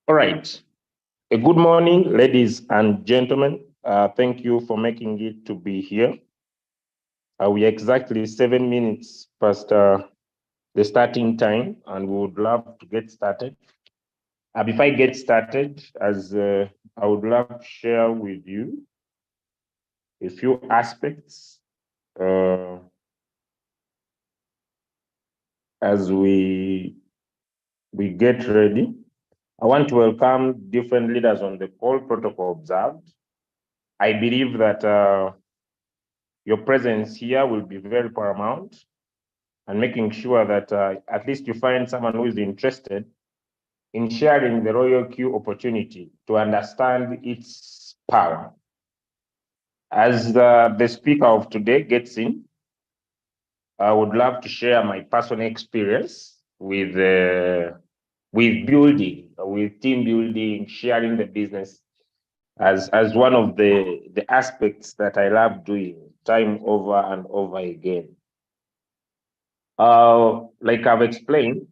All right. A good morning, ladies and gentlemen. Thank you for making it to be here. We are exactly 7 minutes past the starting time, and we would love to get started. Before I get started, as I would love to share with you a few aspects uh, as we get ready. I want to welcome different leaders on the call, protocol observed. I believe that your presence here will be very paramount and making sure that at least you find someone who is interested in sharing the Royalq opportunity to understand its power. As the speaker of today gets in, I would love to share my personal experience with building, with team building, sharing the business as one of the aspects that I love doing time over and over again. Like I've explained,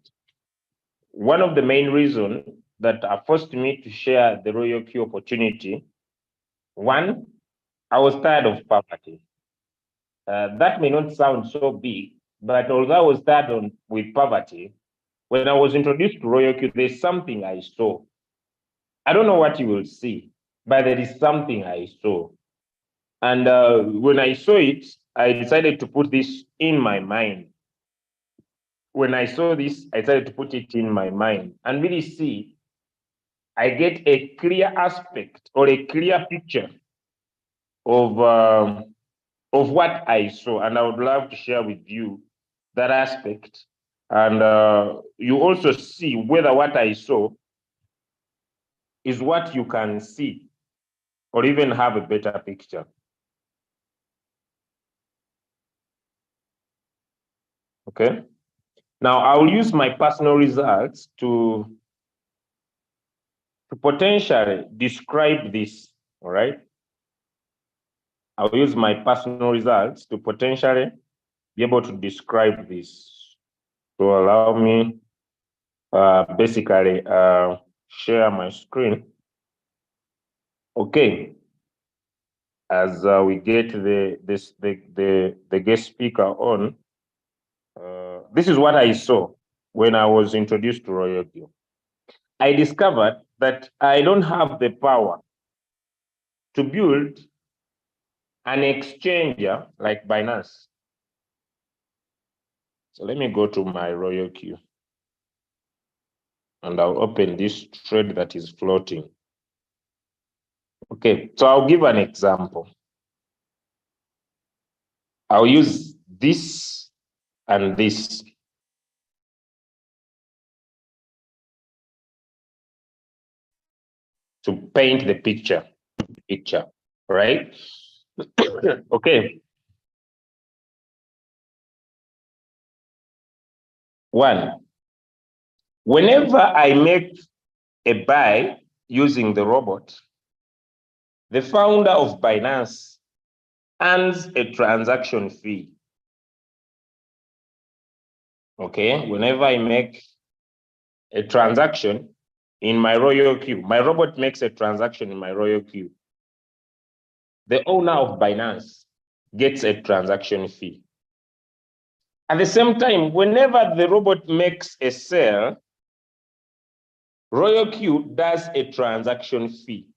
one of the main reasons that forced me to share the Royalq opportunity, one, I was tired of poverty. That may not sound so big, but although I was tired with poverty, when I was introduced to Royalq, there's something I saw. I don't know what you will see, but there is something I saw. And when I saw it, I decided to put this in my mind. When I saw this, I decided to put it in my mind and really see. I get a clear aspect or a clear picture of what I saw, and I would love to share with you that aspect. And you also see whether what I saw is what you can see, or even have a better picture. Okay. Now I will use my personal results to potentially describe this. All right. I'll use my personal results to potentially be able to describe this. So allow me basically share my screen. Okay. As we get the guest speaker on, this is what I saw when I was introduced to Royalq. I discovered that I don't have the power to build an exchanger like Binance. So let me go to my Royalq and I'll open this trade that is floating. Okay, so I'll give an example. I'll use this and this. To paint the picture, right? Okay. One, whenever I make a buy using the robot, the founder of Binance earns a transaction fee. Okay, whenever I make a transaction in my Royalq, my robot makes a transaction in my Royalq. The owner of Binance gets a transaction fee. At the same time, whenever the robot makes a sale, Royalq does a transaction fee.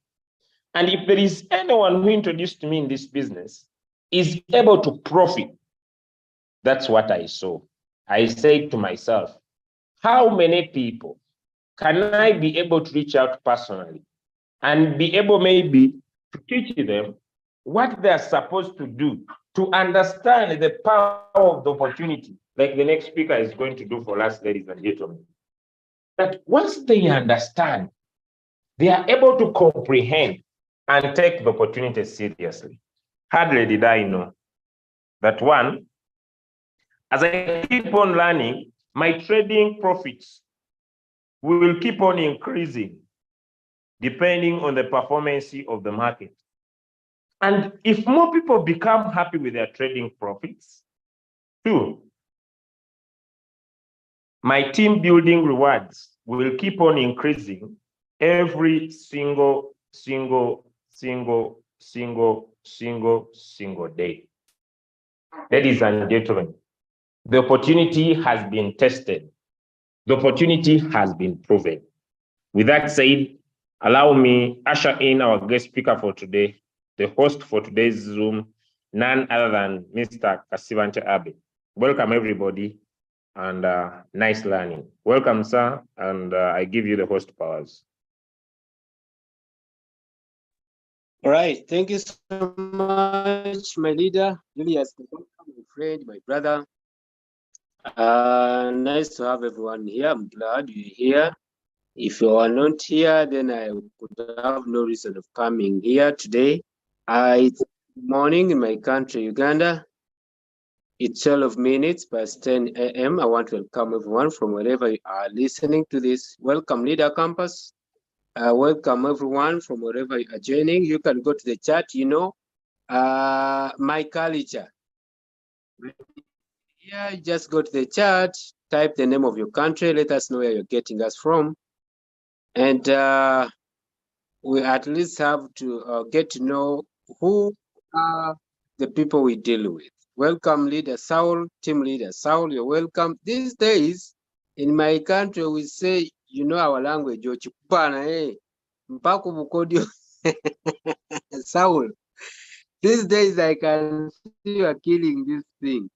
And if there is anyone who introduced me in this business is able to profit, that's what I saw. I said to myself, how many people can I be able to reach out personally and be able maybe to teach them what they're supposed to do to understand the power of the opportunity, like the next speaker is going to do for us, ladies and gentlemen. That once they understand, they are able to comprehend and take the opportunity seriously. Hardly did I know that one, as I keep on learning, my trading profits will keep on increasing depending on the performance of the market. And if more people become happy with their trading profits, two, my team building rewards will keep on increasing every single day. Ladies and gentlemen, the opportunity has been tested. The opportunity has been proven. With that said, allow me usher in our guest speaker for today, the host for today's Zoom, none other than Mr. Kasivante Abe. Welcome, everybody, and nice learning. Welcome, sir, and I give you the host powers. All right, thank you so much, my leader, Julius, my friend, my brother. Nice to have everyone here. I'm glad you're here. If you are not here, then I could have no reason of coming here today. It's morning in my country, Uganda. It's 12 minutes past 10 a.m. I want to welcome everyone from wherever you are listening to this. Welcome, Leader Campus. Welcome, everyone from wherever you are joining. You can go to the chat, my culture. Yeah, just go to the chat, type the name of your country, let us know where you're getting us from. And we at least have to get to know who are the people we deal with. Welcome, Leader Saul, Team Leader Saul, you're welcome. These days, in my country, we say, our language, Saul. These days, I can see you are killing this thing.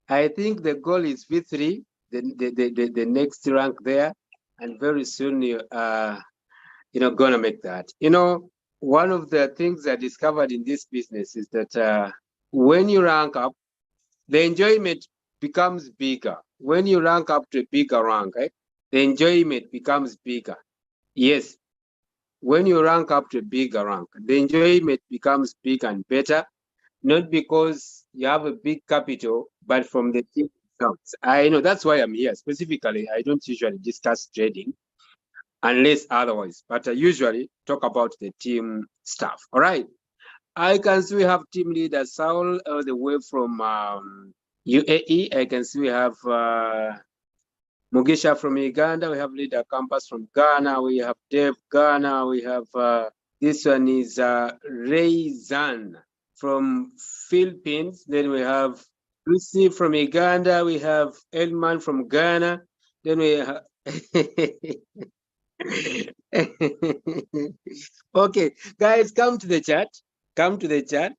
I think the goal is V3, the next rank there, and very soon you are, gonna make that. One of the things I discovered in this business is that when you rank up, the enjoyment becomes bigger. When you rank up to a bigger rank, the enjoyment becomes bigger. Yes, when you rank up to a bigger rank, the enjoyment becomes bigger and better. Not because you have a big capital, but from the team themselves. I know that's why I'm here. Specifically, I don't usually discuss trading unless otherwise, but I usually talk about the team stuff. All right. I can see we have team leader Saul all the way from UAE. I can see we have Mugisha from Uganda. We have leader Campus from Ghana. We have Dave Ghana. We have this one is Rayzan from Philippines. Then we have Lucy from Uganda. We have Elman from Ghana. Then we have okay, guys, come to the chat. Come to the chat.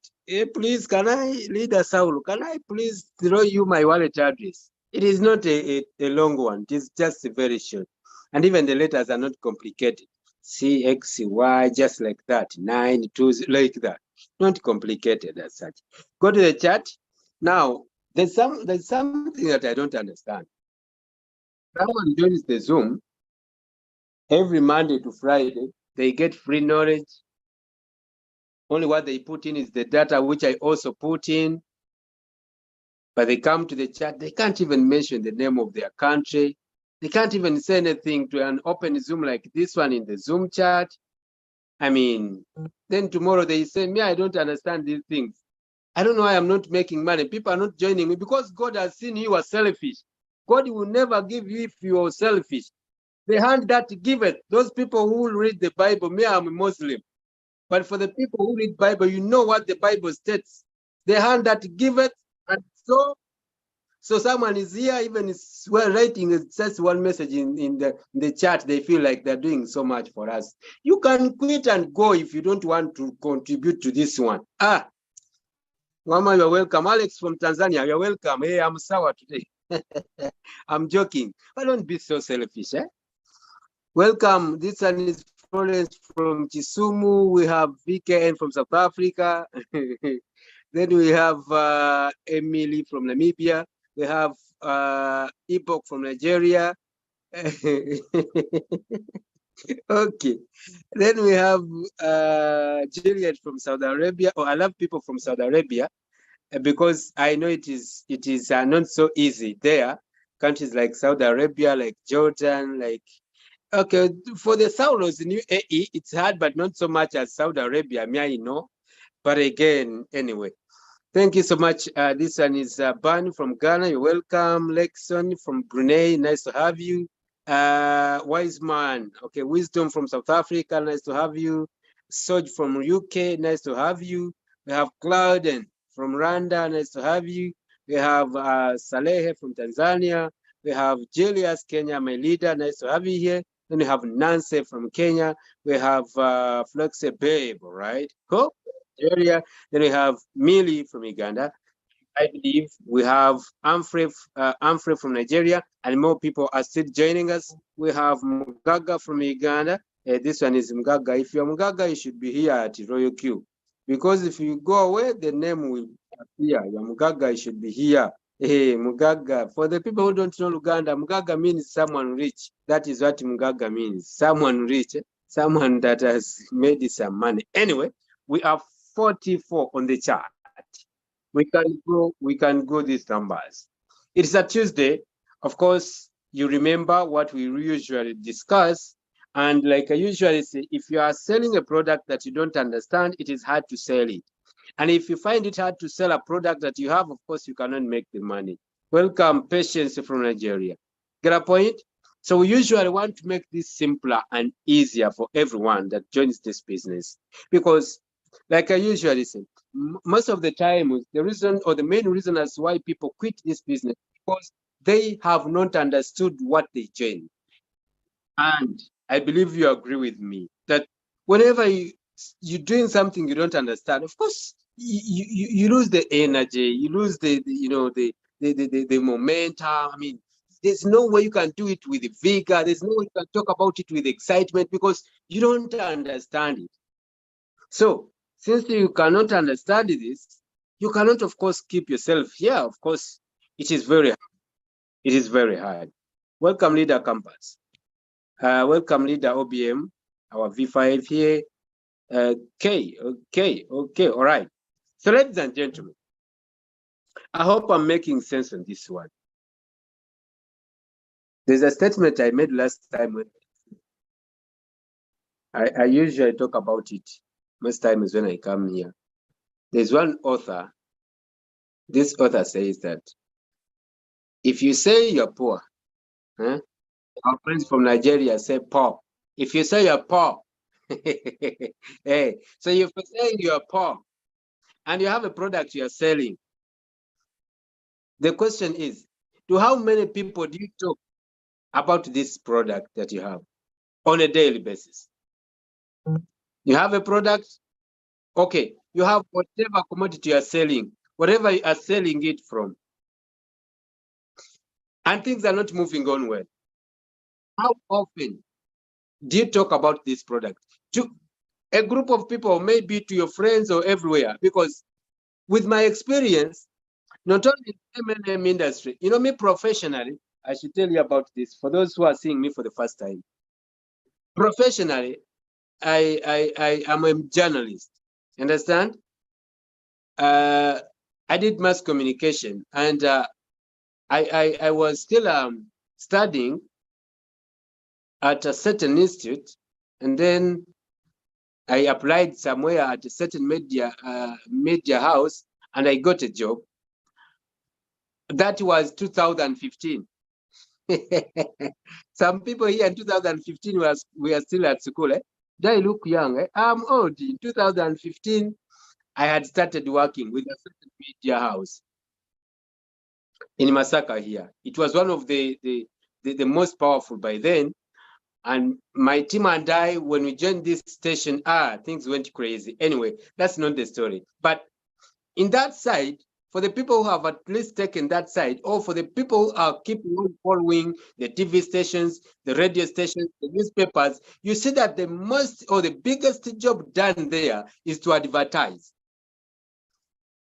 Please, can I, Leader Saul, can I please throw you my wallet address? It is not a long one. It is just very short. And even the letters are not complicated. CXY, just like that. 920, like that. Not complicated as such. Go to the chat. Now, there's something that I don't understand. Someone joins the Zoom every Monday to Friday. They get free knowledge. Only what they put in is the data, which I also put in. But they come to the chat, they can't even mention the name of their country. They can't even say anything to an open Zoom like this one in the Zoom chat. I mean, then tomorrow they say, me, I don't understand these things. I don't know why I'm not making money. People are not joining me because God has seen you are selfish. God will never give you if you are selfish. The hand that giveth, those people who read the Bible, me, I'm a Muslim. But for the people who read Bible, you know what the Bible states. The hand that giveth, and so someone is here, even is well writing just one message in the chat. They feel like they're doing so much for us. You can quit and go if you don't want to contribute to this one. Mama, you're welcome. Alex from Tanzania, you're welcome. Hey, I'm sour today. I'm joking. But don't be so selfish, Welcome. This one is Florence from Kisumu. We have VKN from South Africa. Then we have Emily from Namibia. We have Ipok from Nigeria. Okay. Then we have Juliet from Saudi Arabia. I love people from Saudi Arabia because I know it is not so easy there. Countries like Saudi Arabia, like Jordan, like okay, for the Saulos in UAE, it's hard, but not so much as Saudi Arabia, But again, anyway, thank you so much. This one is Ban from Ghana. You're welcome. Lexon from Brunei. Nice to have you. Wise man, okay, Wisdom from South Africa, nice to have you. Soj from UK, nice to have you. We have Clauden from Rwanda, nice to have you. We have Salehe from Tanzania. We have Julius, Kenya, my leader, nice to have you here. Then we have Nancy from Kenya. We have Flexe Babe, right? Cool. Nigeria. Then we have Millie from Uganda. I believe we have Humphrey from Nigeria, and more people are still joining us. We have Mugaga from Uganda. This one is Mugaga. If you're Mugaga, you should be here at Royalq, because if you go away, the name will appear. You're Mugaga, you should be here. Hey, Mugaga. For the people who don't know Uganda, Mugaga means someone rich. That is what Mugaga means. Someone rich, someone that has made some money. Anyway, we are 44 on the chart. We can go these numbers. It's a Tuesday. Of course, you remember what we usually discuss. And like I usually say, if you are selling a product that you don't understand, it is hard to sell it. And if you find it hard to sell a product that you have, of course, you cannot make the money. Welcome, Patience from Nigeria. Get a point? So we usually want to make this simpler and easier for everyone that joins this business. Because like I usually say, most of the time, the reason or the main reason as why people quit this business because they have not understood what they join. And I believe you agree with me that whenever you're doing something you don't understand, of course, you lose the energy, you lose the momentum. I mean, there's no way you can do it with vigor. There's no way you can talk about it with excitement because you don't understand it. So since you cannot understand this, you cannot, of course, keep yourself here. Of course, it is very hard. It is very hard. Welcome, Leader Campus. Welcome, Leader OBM, our V5 here. Okay. All right. So, ladies and gentlemen, I hope I'm making sense on this one. There's a statement I made last time when I usually talk about it most times when I come here. There's one author. This author says that if you say you're poor, our friends from Nigeria say poor. If you say you're poor, hey, so if you say you're poor and you have a product you're selling, the question is, to how many people do you talk about this product that you have on a daily basis? You have a product, okay, you have whatever commodity you are selling, whatever you are selling it from, and things are not moving on well. How often do you talk about this product to a group of people, maybe to your friends or everywhere? Because with my experience, not only in the M&M industry, you know, me professionally, I should tell you about this for those who are seeing me for the first time. Professionally, I am a journalist. Understand? I did mass communication, and I was still studying at a certain institute, and then I applied somewhere at a certain media house, and I got a job. That was 2015. Some people here in 2015 we are still at school. They look young. I'm old. In 2015, I had started working with a certain media house in Masaka here. It was one of the most powerful by then. And my team and I, when we joined this station, things went crazy. Anyway, that's not the story. But in that side, for the people who have at least taken that side, or for the people who are keeping on following the TV stations, the radio stations, the newspapers, you see that the most or the biggest job done there is to advertise.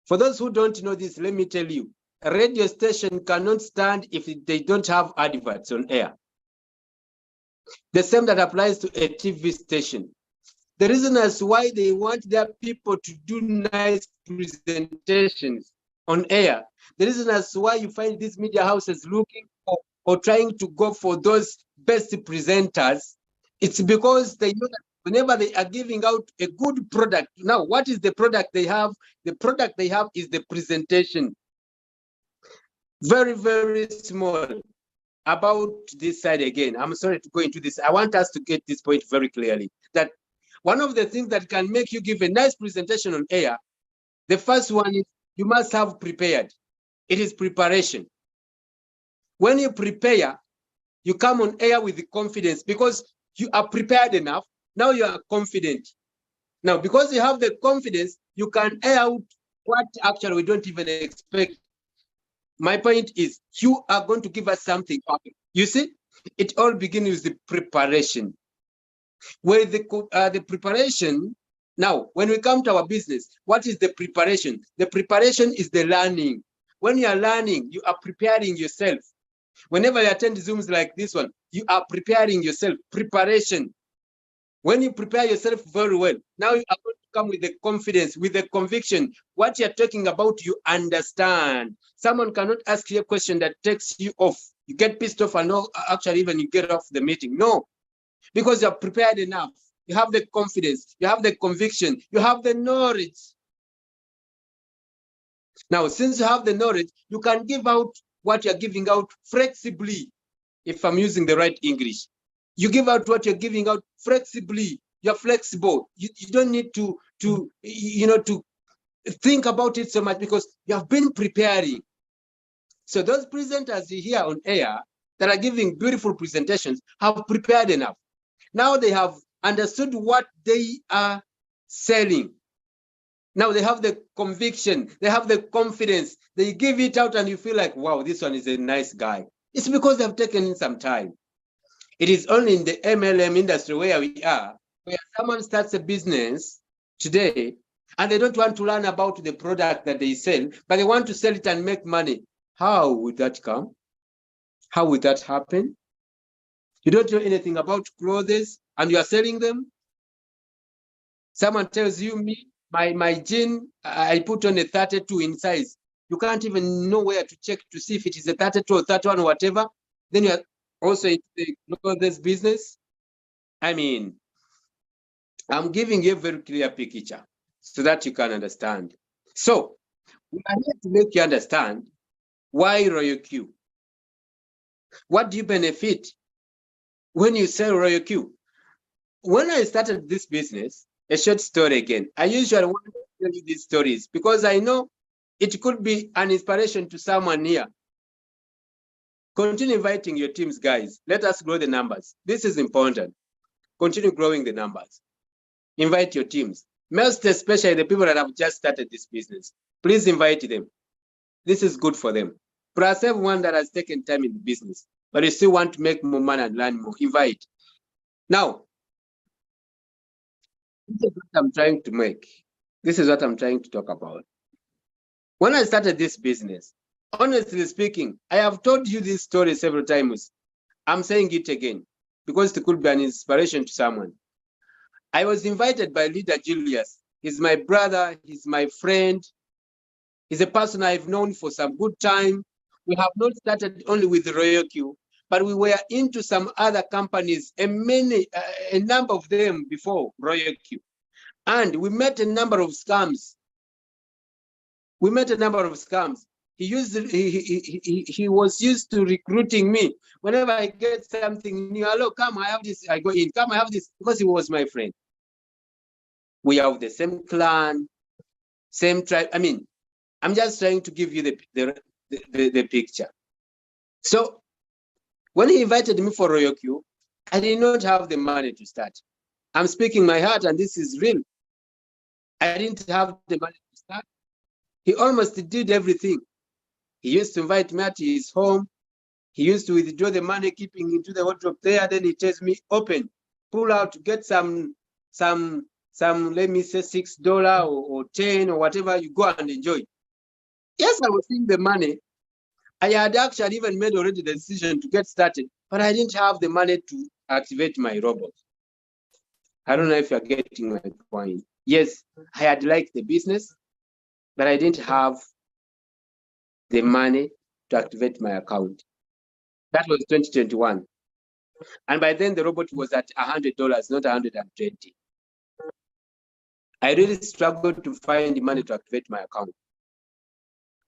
For those who don't know this, let me tell you, a radio station cannot stand if they don't have adverts on air. The same that applies to a TV station. The reason as why they want their people to do nice presentations on air, the reason as why you find these media houses looking for or trying to go for those best presenters, it's because they know that whenever they are giving out a good product, now what is the product they have? The product they have is the presentation. Very, very small. about this side again. I'm sorry to go into this. I want us to get this point very clearly, that one of the things that can make you give a nice presentation on air, the first one is you must have prepared. It is preparation. When you prepare, you come on air with the confidence because you are prepared enough. Now you are confident. Now, because you have the confidence, you can air out what actually we don't even expect. My point is, you are going to give us something. You see, it all begins with the preparation. Where the preparation, now, when we come to our business, what is the preparation? The preparation is the learning. When you are learning, you are preparing yourself. Whenever you attend Zooms like this one, you are preparing yourself. Preparation. When you prepare yourself very well, now you are going to come with the confidence, with the conviction. What you're talking about, you understand. Someone cannot ask you a question that takes you off. You get pissed off and no, actually even you get off the meeting. No, because you're prepared enough. You have the confidence, you have the conviction, you have the knowledge. Now, since you have the knowledge, you can give out what you're giving out flexibly, if I'm using the right English. You give out what you're giving out flexibly. You're flexible. You don't need to think about it so much because you have been preparing. So those presenters you hear on air that are giving beautiful presentations have prepared enough. Now they have understood what they are selling. Now they have the conviction, they have the confidence, they give it out and you feel like, wow, this one is a nice guy. It's because they've taken in some time. It is only in the MLM industry where we are, where someone starts a business today and they don't want to learn about the product that they sell, but they want to sell it and make money. How would that come? How would that happen? You don't know anything about clothes and you are selling them. Someone tells you, me, my jean, I put on a 32 in size. You can't even know where to check to see if it is a 32 or 31 or whatever. Then you are also into the clothes business. I mean, I'm giving you a very clear picture so that you can understand. So we are here to make you understand why Royalq. What do you benefit when you sell Royalq? When I started this business, a short story again, I usually want to tell you these stories because I know it could be an inspiration to someone here. Continue inviting your teams, guys. Let us grow the numbers. This is important. Continue growing the numbers. Invite your teams, most especially the people that have just started this business. Please invite them. This is good for them. Plus everyone that has taken time in the business, but you still want to make more money and learn more, invite. Now, this is what I'm trying to make. This is what I'm trying to talk about. When I started this business, honestly speaking, I have told you this story several times. I'm saying it again because it could be an inspiration to someone. I was invited by Leader Julius. He's my brother, he's my friend. He's a person I've known for some good time. We have not started only with Royalq, but we were into some other companies, a number of them before Royalq. And we met a number of scams. He was used to recruiting me. Whenever I get something new, hello, come, I have this, I go in, come, I have this, because he was my friend. We have the same clan, same tribe. I mean, I'm just trying to give you the picture. So when he invited me for Royalq, I did not have the money to start. I'm speaking my heart, and this is real. I didn't have the money to start. He almost did everything. He used to invite me at his home. He used to withdraw the money, keeping into the wardrobe there. Then he tells me, open, pull out, get some, let me say $6 or 10 or whatever, you go and enjoy. Yes, I was seeing the money. I had actually even made already the decision to get started, but I didn't have the money to activate my robot. I don't know if you're getting my point. Yes, I had liked the business, but I didn't have the money to activate my account. That was 2021. And by then the robot was at $100, not 120. I really struggled to find the money to activate my account.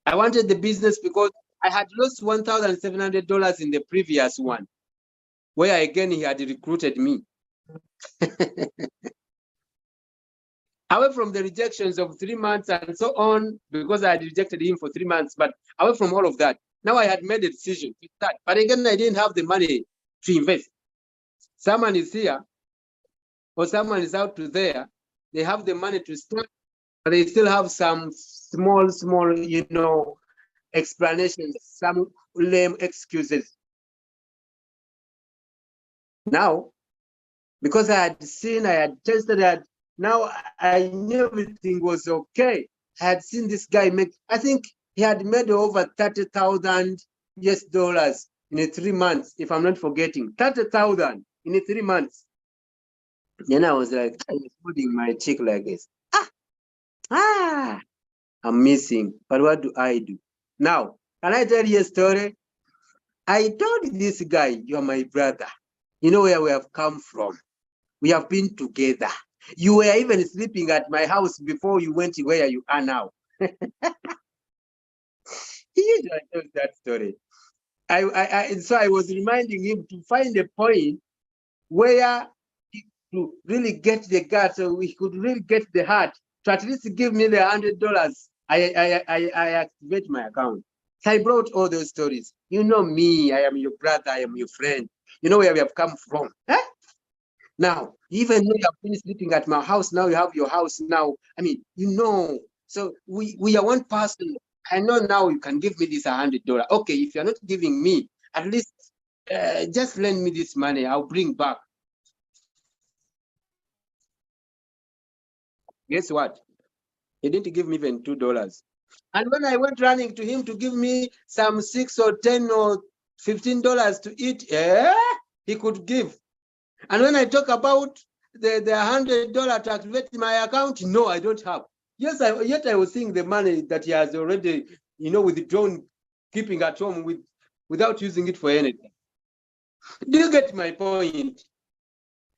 I wanted the business because I had lost $1,700 in the previous one, where again he had recruited me. Away from the rejections of 3 months and so on, because I had rejected him for 3 months, but away from all of that, now I had made a decision to start. But again, I didn't have the money to invest. Someone is here, or someone is out to there, they have the money to start, but they still have some small, explanations, some lame excuses. Now, because I had seen, I had tested that, now I knew everything was okay. I had seen this guy make, I think he had made over 30,000 US dollars in 3 months, if I'm not forgetting. 30,000 in 3 months. Then I was like, I was holding my cheek like this. I'm missing. But what do I do? Now, can I tell you a story? I told this guy, you're my brother. You know where we have come from. We have been together. You were even sleeping at my house before you went where you are now. He usually tells that story. So I was reminding him to find a point where he could really get the gut, so we could really get the heart to at least give me the $100. I activate my account. So I brought all those stories. You know me, I am your brother, I am your friend. You know where we have come from. Now, even though you have been sleeping at my house, now you have your house now. I mean, so we are one person. I know now you can give me this $100. Okay, if you're not giving me, at least just lend me this money. I'll bring back. Guess what? He didn't give me even $2. And when I went running to him to give me some $6 or $10 or $15 to eat, he could give. And when I talk about the $100 to activate my account, no, I don't have. Yes, yet I was seeing the money that he has already, withdrawn, keeping at home without using it for anything. Do you get my point?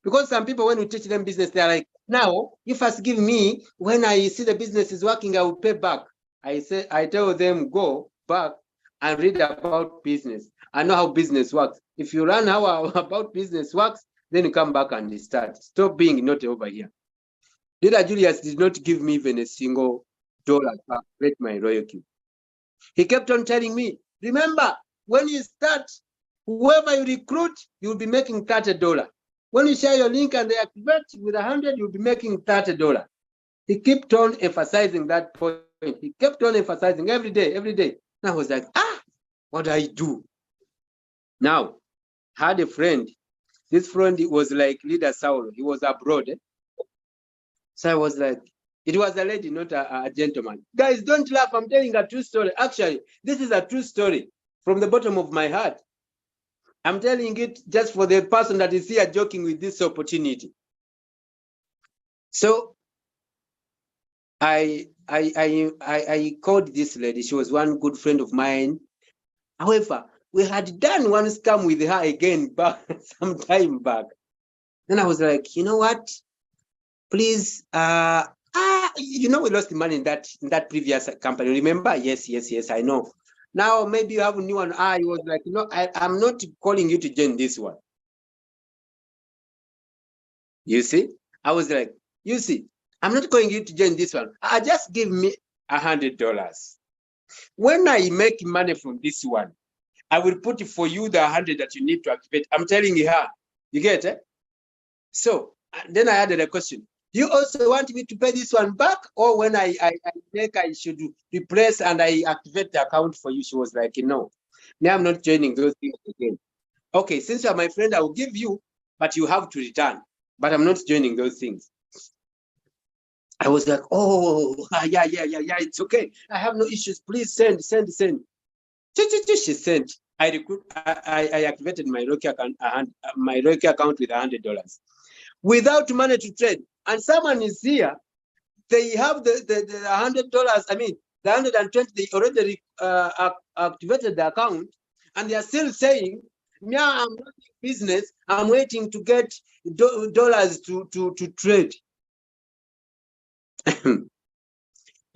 Because some people, when we teach them business, they're like, now, you first give me, when I see the business is working, I will pay back. I tell them, go back and read about business. I know how business works. If you learn how about business works, then you come back and start. Stop being not over here. Leader Julius did not give me even a single dollar to activate my Royalq. He kept on telling me, remember, when you start, whoever you recruit, you'll be making $30. When you share your link and they activate with 100, you'll be making $30. He kept on emphasizing that point. He kept on emphasizing every day. And I was like, what do I do? Now, I had a friend. This friend was like Leader Saul. He was abroad. So I was like, it was a lady, not a gentleman. Guys, don't laugh. I'm telling a true story. Actually, this is a true story from the bottom of my heart. I'm telling it just for the person that is here joking with this opportunity. So I called this lady. She was one good friend of mine. However, we had done one scam with her again back some time back. Then I was like, you know what? Please, we lost money in that previous company. Remember? Yes, I know. Now maybe you have a new one. I was like, no, I'm not calling you to join this one. You see? I was like, you see, I'm not calling you to join this one. Just give me $100. When I make money from this one, I will put for you the 100 that you need to activate. I'm telling her. You get it? So then I added a question. Do you also want me to pay this one back? Or when I should replace and I activate the account for you? She was like, no. Now I'm not joining those things again. Okay, since you are my friend, I will give you, but you have to return. But I'm not joining those things. I was like, oh, yeah, it's okay. I have no issues. Please send. She sent. I activated my Royalq account with $100 without money to trade. And someone is here. They have the $100. I mean, the 120. They already activated the account, and they are still saying, "Yeah, I'm not in business. I'm waiting to get dollars to trade."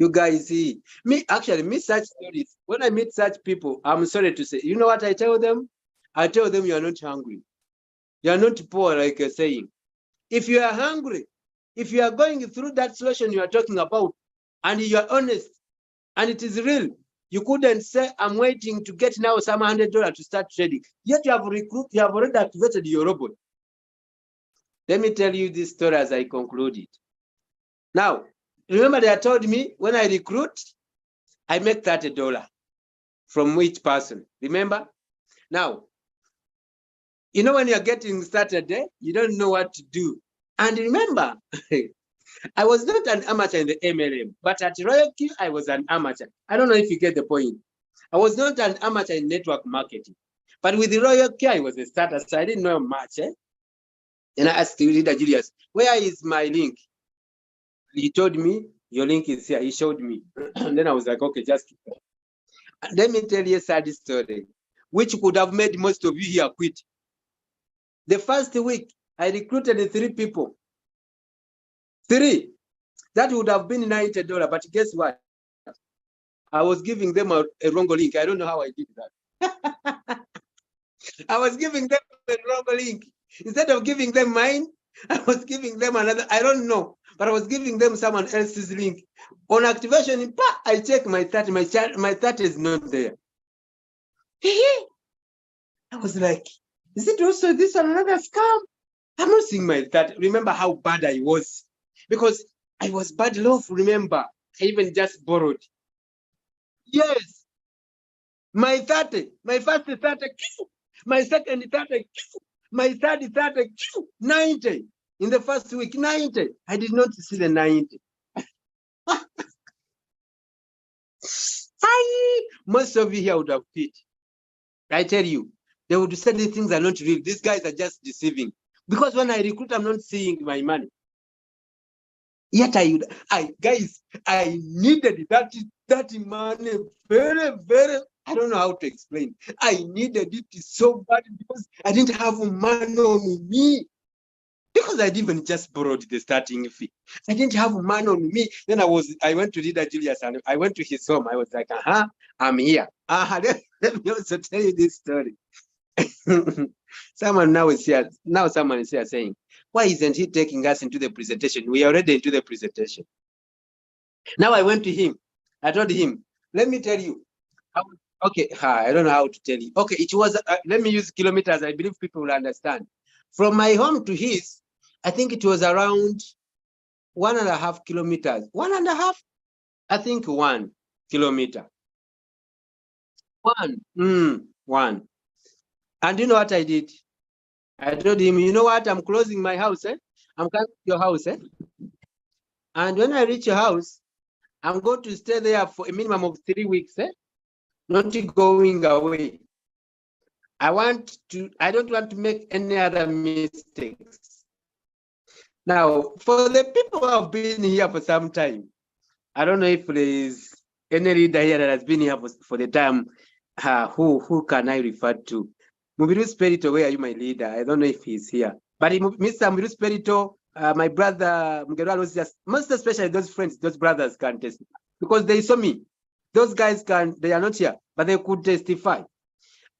You guys see, me such stories. When I meet such people, I'm sorry to say, you know what I tell them? I tell them you are not hungry. You are not poor, like you're saying. If you are hungry, if you are going through that situation you are talking about, and you are honest, and it is real, you couldn't say, I'm waiting to get now some $100 to start trading. Yet you have already activated your robot. Let me tell you this story as I concluded. Now, remember they told me when I recruit, I make $30 from each person. Remember? Now, you know when you're getting started, you don't know what to do. And remember, I was not an amateur in the MLM, but at Royalq, I was an amateur. I don't know if you get the point. I was not an amateur in network marketing, but with the Royalq, I was a starter, so I didn't know much. And I asked the leader, Julius, where is my link? He told me, your link is here. He showed me. And then I was like, okay, just keep it. Let me tell you a sad story, which could have made most of you here quit. The first week, I recruited 3 people. 3. That would have been $90. But guess what? I was giving them a wrong link. I don't know how I did that. I was giving them a wrong link. Instead of giving them mine, I was giving them another. I don't know, but I was giving them someone else's link. On activation, I check my 30. My 30 is not there. I was like, is it also this another scam? I'm not seeing my 30. Remember how bad I was? Because I was bad love, remember. I even just borrowed. Yes. My 30, my first 30, my second 30, my third 30, 90. In the first week, 90. I did not see the 90. Most of you here would have quit. I tell you, they would say these things are not real. These guys are just deceiving. Because when I recruit, I'm not seeing my money. Yet guys, I needed that money very, very, I don't know how to explain. I needed it so bad because I didn't have money on me. Because I didn't just borrowed the starting fee. I didn't have money on me. Then I went to Leader Julius and I went to his home. I was like, I'm here. Let me also tell you this story. Someone now is here. Now someone is here saying, why isn't he taking us into the presentation? We are already into the presentation. Now I went to him. I told him, let me tell you. Okay, I don't know how to tell you. Okay, it was, let me use kilometers. I believe people will understand. From my home to his, I think it was around 1.5 kilometers. 1.5? I think 1 kilometer. 1. And you know what I did? I told him, you know what? I'm closing my house. I'm coming to your house. And when I reach your house, I'm going to stay there for a minimum of 3 weeks. Not going away. I don't want to make any other mistakes. Now, for the people who have been here for some time, I don't know if there is any leader here that has been here for the time. Who can I refer to? Mubiru Spirito, where are you, my leader? I don't know if he's here. But Mr. Mubiru Spirito, my brother Mugero was just, most especially those friends, those brothers can testify. Because they saw me. Those guys they are not here, but they could testify.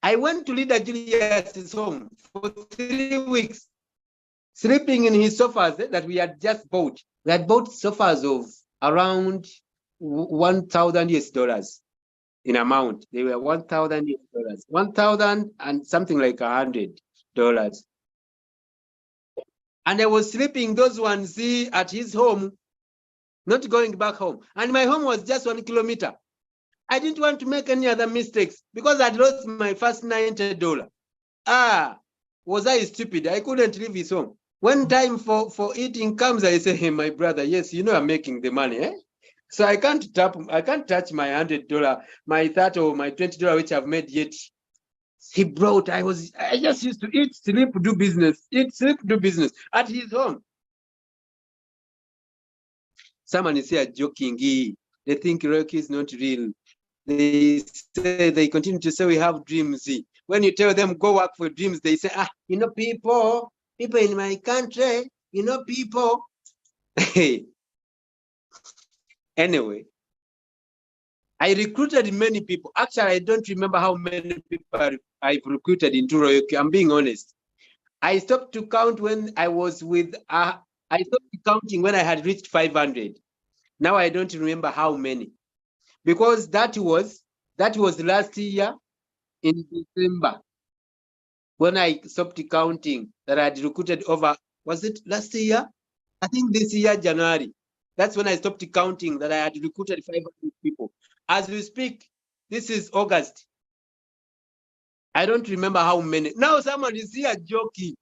I went to Leader Julius' home for 3 weeks, sleeping in his sofas that we had just bought. We had bought sofas of around $1,000 in amount. They were $1,000, 1,000 and something like $100. And I was sleeping those ones at his home, not going back home. And my home was just 1 kilometer. I didn't want to make any other mistakes because I'd lost my first $90. Was I stupid? I couldn't leave his home. When time for eating comes, I say, hey, my brother, yes, you know I'm making the money, So I can't touch my $100, my $30 or my $20, which I've made yet. He brought, I just used to eat, sleep, do business, at his home. Someone is here joking, they think Royalq is not real. They continue to say we have dreams. When you tell them go work for dreams, they say, people in my country, people. Anyway, I recruited many people. Actually, I don't remember how many people I've recruited into Royalq. I'm being honest. I stopped to count when I was with, I stopped counting when I had reached 500. Now I don't remember how many, because that was last year in December when I stopped counting that I had recruited over, was it last year? I think this year, January. That's when I stopped counting that I had recruited 500 people. As we speak, this is August. I don't remember how many. Now someone is here joking.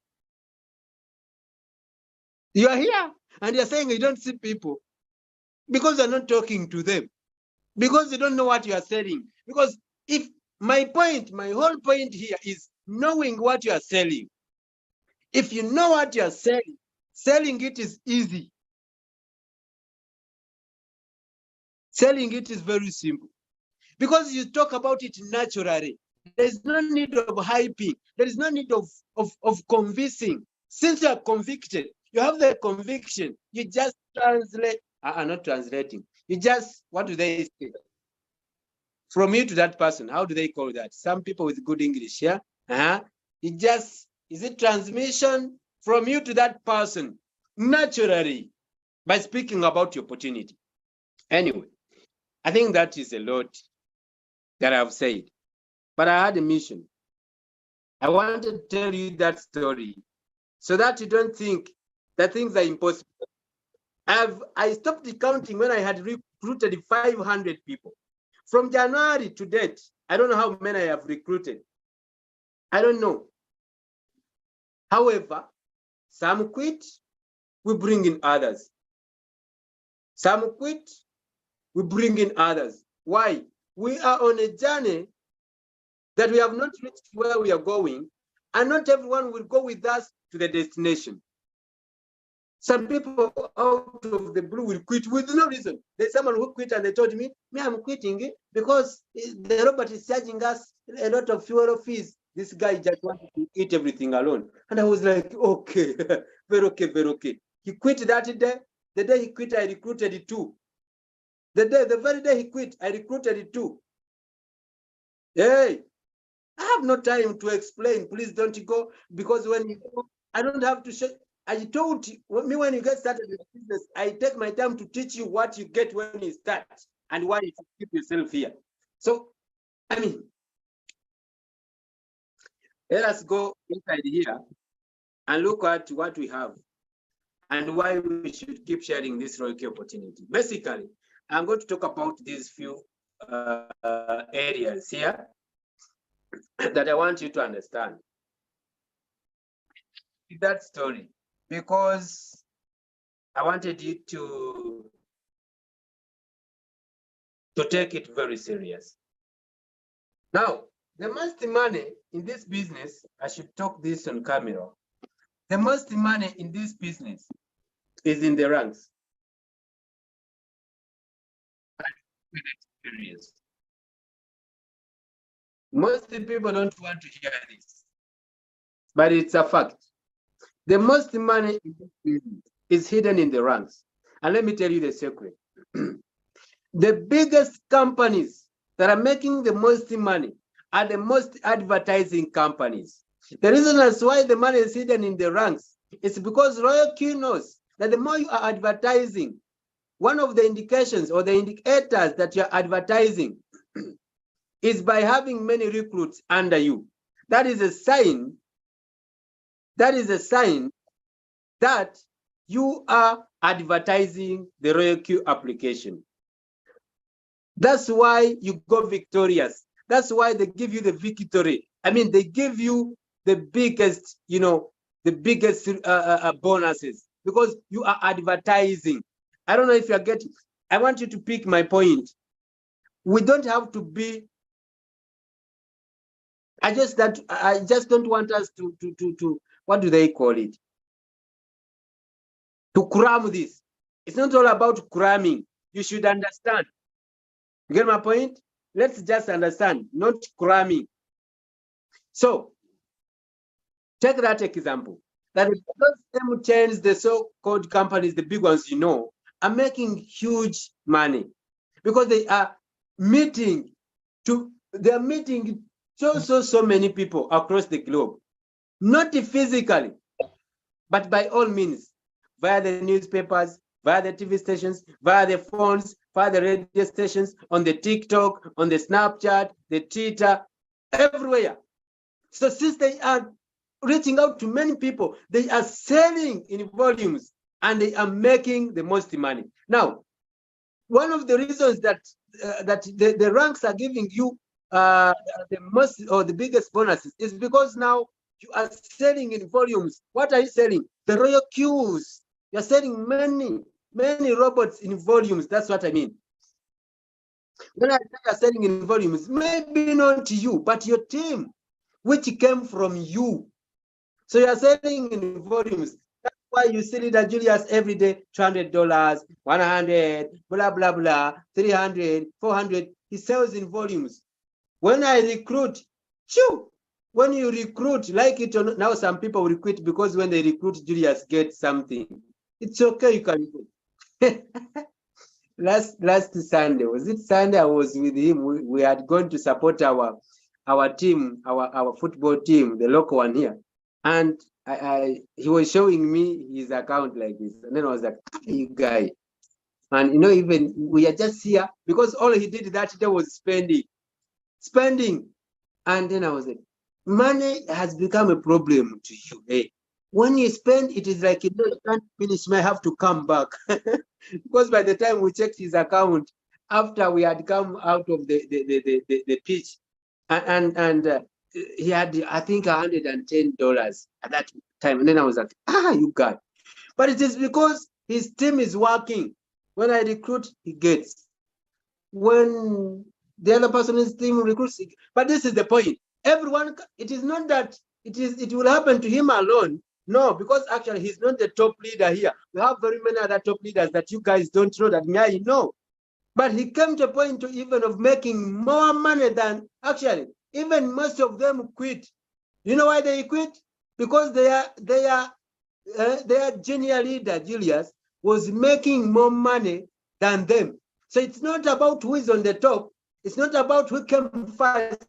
You are here and you're saying you don't see people because you're not talking to them, because you don't know what you are selling. Because if my whole point here is knowing what you are selling. If you know what you are selling it is easy. Selling it is very simple because you talk about it naturally. There's no need of hyping. There is no need of convincing. Since you are convicted, you have the conviction, you just translate, not translating. You just, what do they say? From you to that person, how do they call that? Some people with good English, yeah? It just, is it transmission from you to that person naturally by speaking about your opportunity? Anyway, I think that is a lot that I've said, but I had a mission. I wanted to tell you that story so that you don't think that things are impossible. I stopped counting when I had recruited 500 people. From January to date, I don't know how many I have recruited. I don't know. However, some quit, we bring in others. Some quit, we bring in others. Why? We are on a journey that we have not reached where we are going, and not everyone will go with us to the destination. Some people out of the blue will quit with no reason. There's someone who quit and they told me I'm quitting because the robot is charging us a lot of fuel fees. This guy just wanted to eat everything alone. And I was like, okay, very okay, very okay. He quit that day. The day he quit, I recruited two. The very day he quit, I recruited two. Hey, I have no time to explain. Please don't go, because when you go, I don't have to show. I told you, me when you get started with business, I take my time to teach you what you get when you start and why you should keep yourself here. So, I mean, let us go inside here and look at what we have and why we should keep sharing this Royalq opportunity. Basically, I'm going to talk about these few areas here that I want you to understand. That story, because I wanted you to take it very serious. Now, the most money in this business, I should talk this on camera. The most money in this business is in the ranks. Most people don't want to hear this, but it's a fact. The most money in this business is hidden in the ranks. And let me tell you the secret. The biggest companies that are making the most money are the most advertising companies. The reason that's why the money is hidden in the ranks is because Royalq knows that the more you are advertising, one of the indications or the indicators that you're advertising is by having many recruits under you. That is a sign. That is a sign that you are advertising the Royalq application. That's why you go victorious. That's why they give you the victory. I mean, they give you the biggest, the biggest bonuses because you are advertising. I don't know if you're getting. I want you to pick my point. We don't have to be. I just don't want us to what do they call it? To cram this. It's not all about cramming. You should understand. You get my point? Let's just understand, not cramming. So, take that example. That those chains, the so-called companies, the big ones, are making huge money because they are meeting they're meeting so many people across the globe, not physically, but by all means, via the newspapers, via the TV stations, via the phones, via the radio stations, on the TikTok, on the Snapchat, the Twitter, everywhere. So since they are reaching out to many people, they are selling in volumes and they are making the most money. Now, one of the reasons that the ranks are giving you the most or the biggest bonuses is because now you are selling in volumes. What are you selling? The Royalq. You're selling many robots in volumes. That's what I mean. When I say you're selling in volumes, maybe not to you, but your team, which came from you. So you're selling in volumes. That's why you see Leader Julius every day, $200, 100, blah, blah, blah, 300, 400. He sells in volumes. When I recruit, when you recruit, like it or not, now some people will quit because when they recruit, Julius gets something. It's okay, you can go. Last Sunday, was it Sunday? I was with him. We had gone to support our team, our football team, the local one here. And he was showing me his account like this. And then I was like, you guy. And even we are just here because all he did that day was spending. And then I was like, money has become a problem to you. Hey, when you spend, it is like, you can't finish, may have to come back. Because by the time we checked his account, after we had come out of the pitch, and he had, I think, $110 at that time. And then I was like, you guy. But it is because his team is working. When I recruit, he gets. When the other person's team recruits, but this is the point. Everyone, it is not that it will happen to him alone. No, because actually he's not the top leader here. We have very many other top leaders that you guys don't know that I know. But he came to a point to even of making more money than actually even most of them quit. You know why they quit? Because their junior leader Julius was making more money than them. So it's not about who is on the top. It's not about who came first.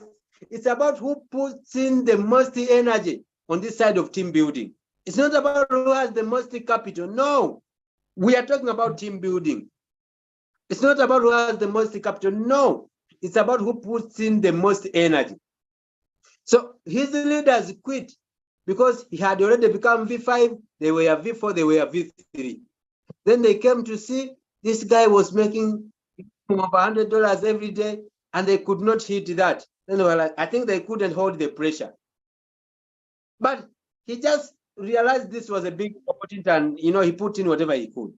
It's about who puts in the most energy on this side of team building. It's not about who has the most capital. No, we are talking about team building. It's not about who has the most capital. No, it's about who puts in the most energy. So his leaders quit because he had already become V5. They were V4, they were V3. Then they came to see this guy was making over $100 every day, and they could not hit that. Then they were like, I think they couldn't hold the pressure. But he just realized this was a big opportunity, and he put in whatever he could.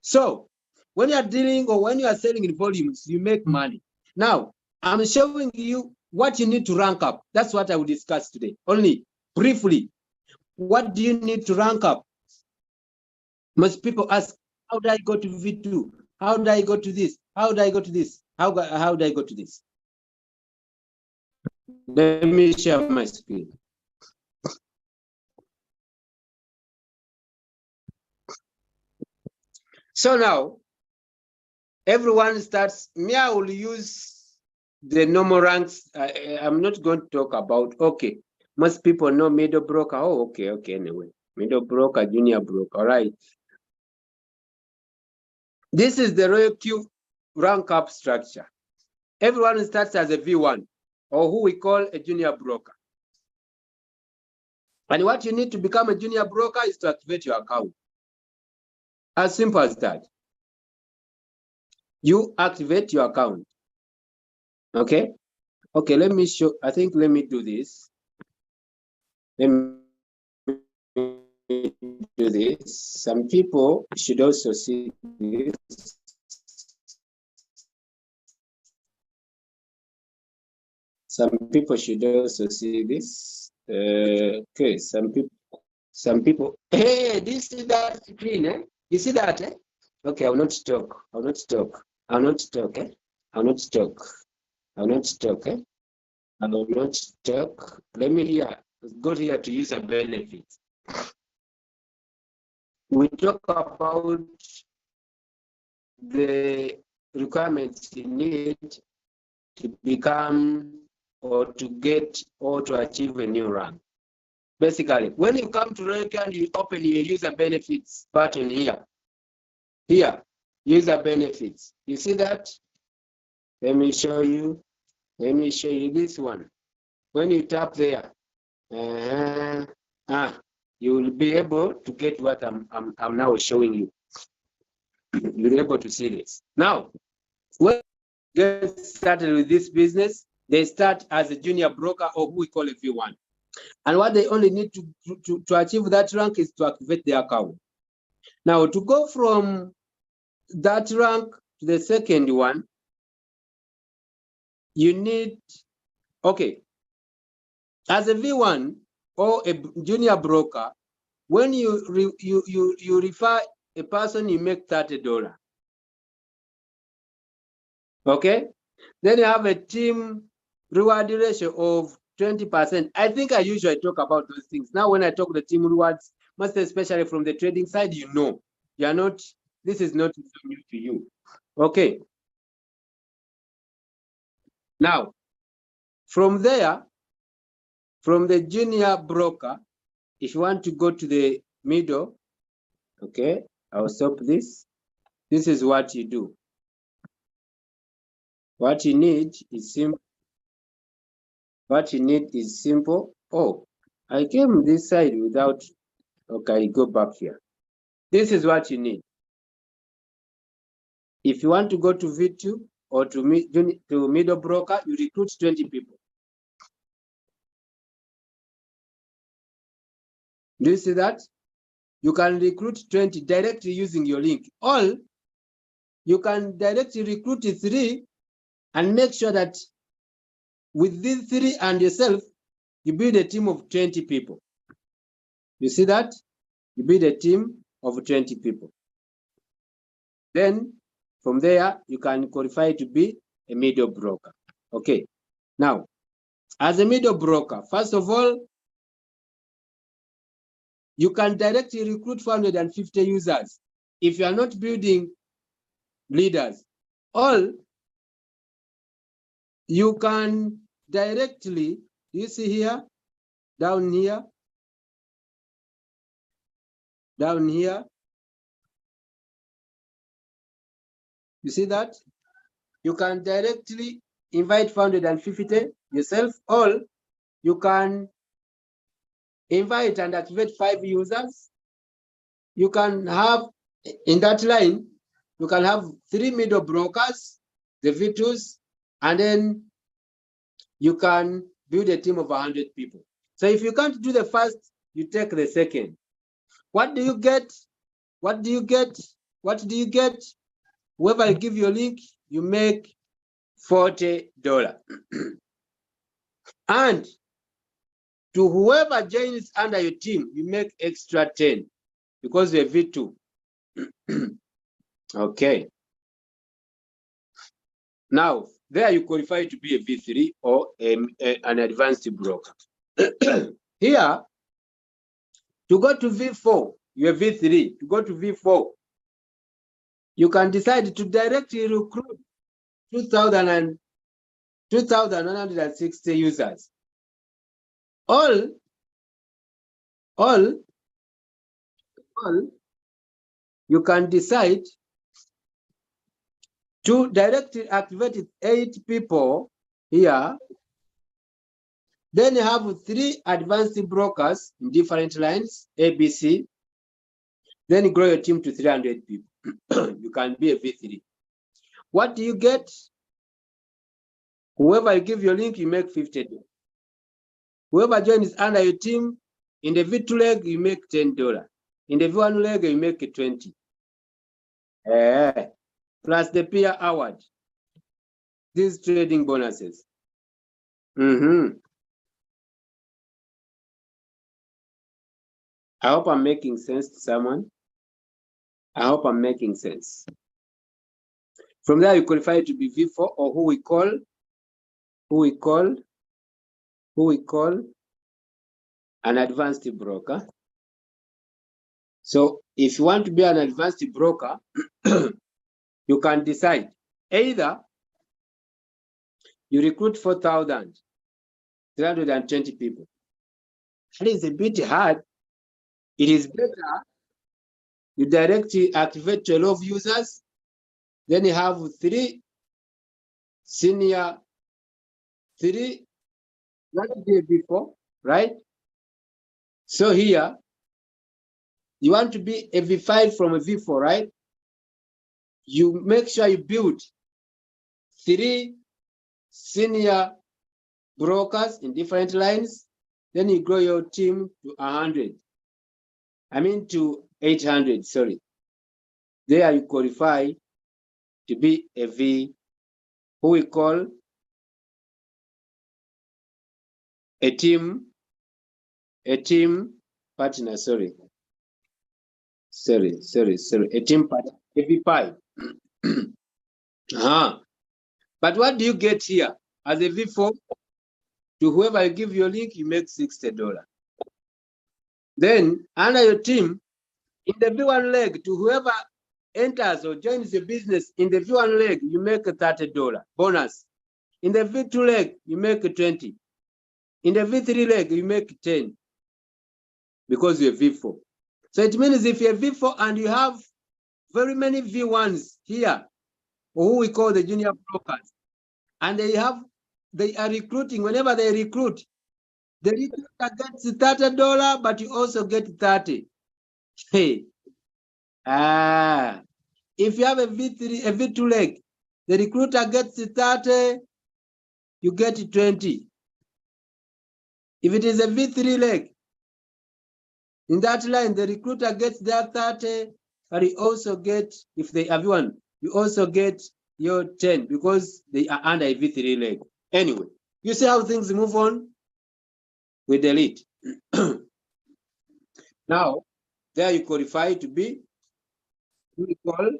So when you are dealing or when you are selling in volumes, you make money. Now, I'm showing you what you need to rank up. That's what I will discuss today. Only briefly, what do you need to rank up? Most people ask, how do I go to V2? How do I go to this? How do I go to this? How do I go to this? Let me share my screen. So now, everyone starts, I will use the normal ranks. I'm not going to talk about, okay, most people know middle broker. Oh, okay, anyway. Middle broker, junior broker, all right. This is the Royalq rank up structure. Everyone starts as a V1, or who we call a junior broker. And what you need to become a junior broker is to activate your account. As simple as that. You activate your account. Okay, let me show, I think let me do this. Let me do this. Some people should also see this. Some people should also see this. Okay, some people. Hey, this is that screen, eh? You see that, eh? Okay, I will not talk. I will not talk. I will not talk, eh? I will not talk. I will not talk, eh? I will not talk. Let me go here to use a benefit. We talk about the requirements you need to become or to get or to achieve a new rank. Basically, when you come to Royalq and you open your user benefits button here, user benefits, you see that? Let me show you this one. When you tap there, you will be able to get what I'm now showing you. You'll be able to see this. Now, when you get started with this business, they start as a junior broker, or who we call a V1. And what they only need to achieve that rank is to activate their account. Now, to go from that rank to the second one, you need, okay, as a V1 or a junior broker, when you refer a person, you make $30. Okay, then you have a team reward ratio of 20%. I think I usually talk about those things. Now, when I talk the team rewards, most especially from the trading side, you know, you are not, this is not new to you. Okay. Now, from there, from the junior broker, if you want to go to the middle, okay, I'll stop this. This is what you do. What you need is simple. What you need is simple. Oh, I came this side without, okay, go back here. This is what you need. If you want to go to V2 or to middle broker, you recruit 20 people. Do you see that? You can recruit 20 directly using your link. Or you can directly recruit 3 and make sure that with these 3 and yourself, you build a team of 20 people. You see that? You build a team of 20 people. Then from there, you can qualify to be a middle broker. Okay. Now, as a middle broker, first of all, you can directly recruit 450 users if you are not building leaders. Or you can directly, you see here, down here, you see that? You can directly invite 450 yourself, or you can invite and activate 5 users. You can have, in that line, you can have 3 middle brokers, the V2s, and then you can build a team of 100 people. So if you can't do the first, you take the second. What do you get? What do you get? What do you get? Whoever I give you a link, you make $40. And to whoever joins under your team, you make extra 10 because you're V2. Okay. Now, there you qualify to be a V3 or an advanced broker. Here, to go to V4, you're V3. To go to V4, you can decide to directly recruit 2,160 users. All you can decide to directly activate 8 people here. Then you have 3 advanced brokers in different lines, ABC. Then you grow your team to 300 people. You can be a V3. What do you get? Whoever you give your link, you make $50. Whoever joins under your team, in the V2 leg, you make $10. In the V1 leg, you make 20. Plus the peer award. These trading bonuses. I hope I'm making sense to someone. I hope I'm making sense. From there, you qualify to be V4, or who we call an advanced broker. So if you want to be an advanced broker, you can decide Either you recruit 4,320 people. That is a bit hard. It is better you directly activate 12 users, then you have 3 senior, 3 that day before, right? So here, you want to be a V5 from a V4, right? You make sure you build 3 senior brokers in different lines, then you grow your team to 100. I mean to 800, sorry. There you qualify to be a V, who we call a team partner, sorry. A team partner, a V5. But what do you get here? As a V4, to whoever you give your link, you make $60. Then under your team, in the V1 leg, to whoever enters or joins your business in the V1 leg, you make $30 bonus. In the V2 leg, you make 20. In the V3 leg, you make 10 because you're V4. So it means if you're V4 and you have very many V1s here, or who we call the junior brokers, and they are recruiting, whenever they recruit, the recruiter gets $30, but you also get 30. Hey. If you have a V2 leg, the recruiter gets 30, you get 20. If it is a V3 leg, in that line, the recruiter gets their 30, but you also get, if they have one, you also get your 10 because they are under a V3 leg. Anyway, you see how things move on with the lead. Now, there you qualify to be what we call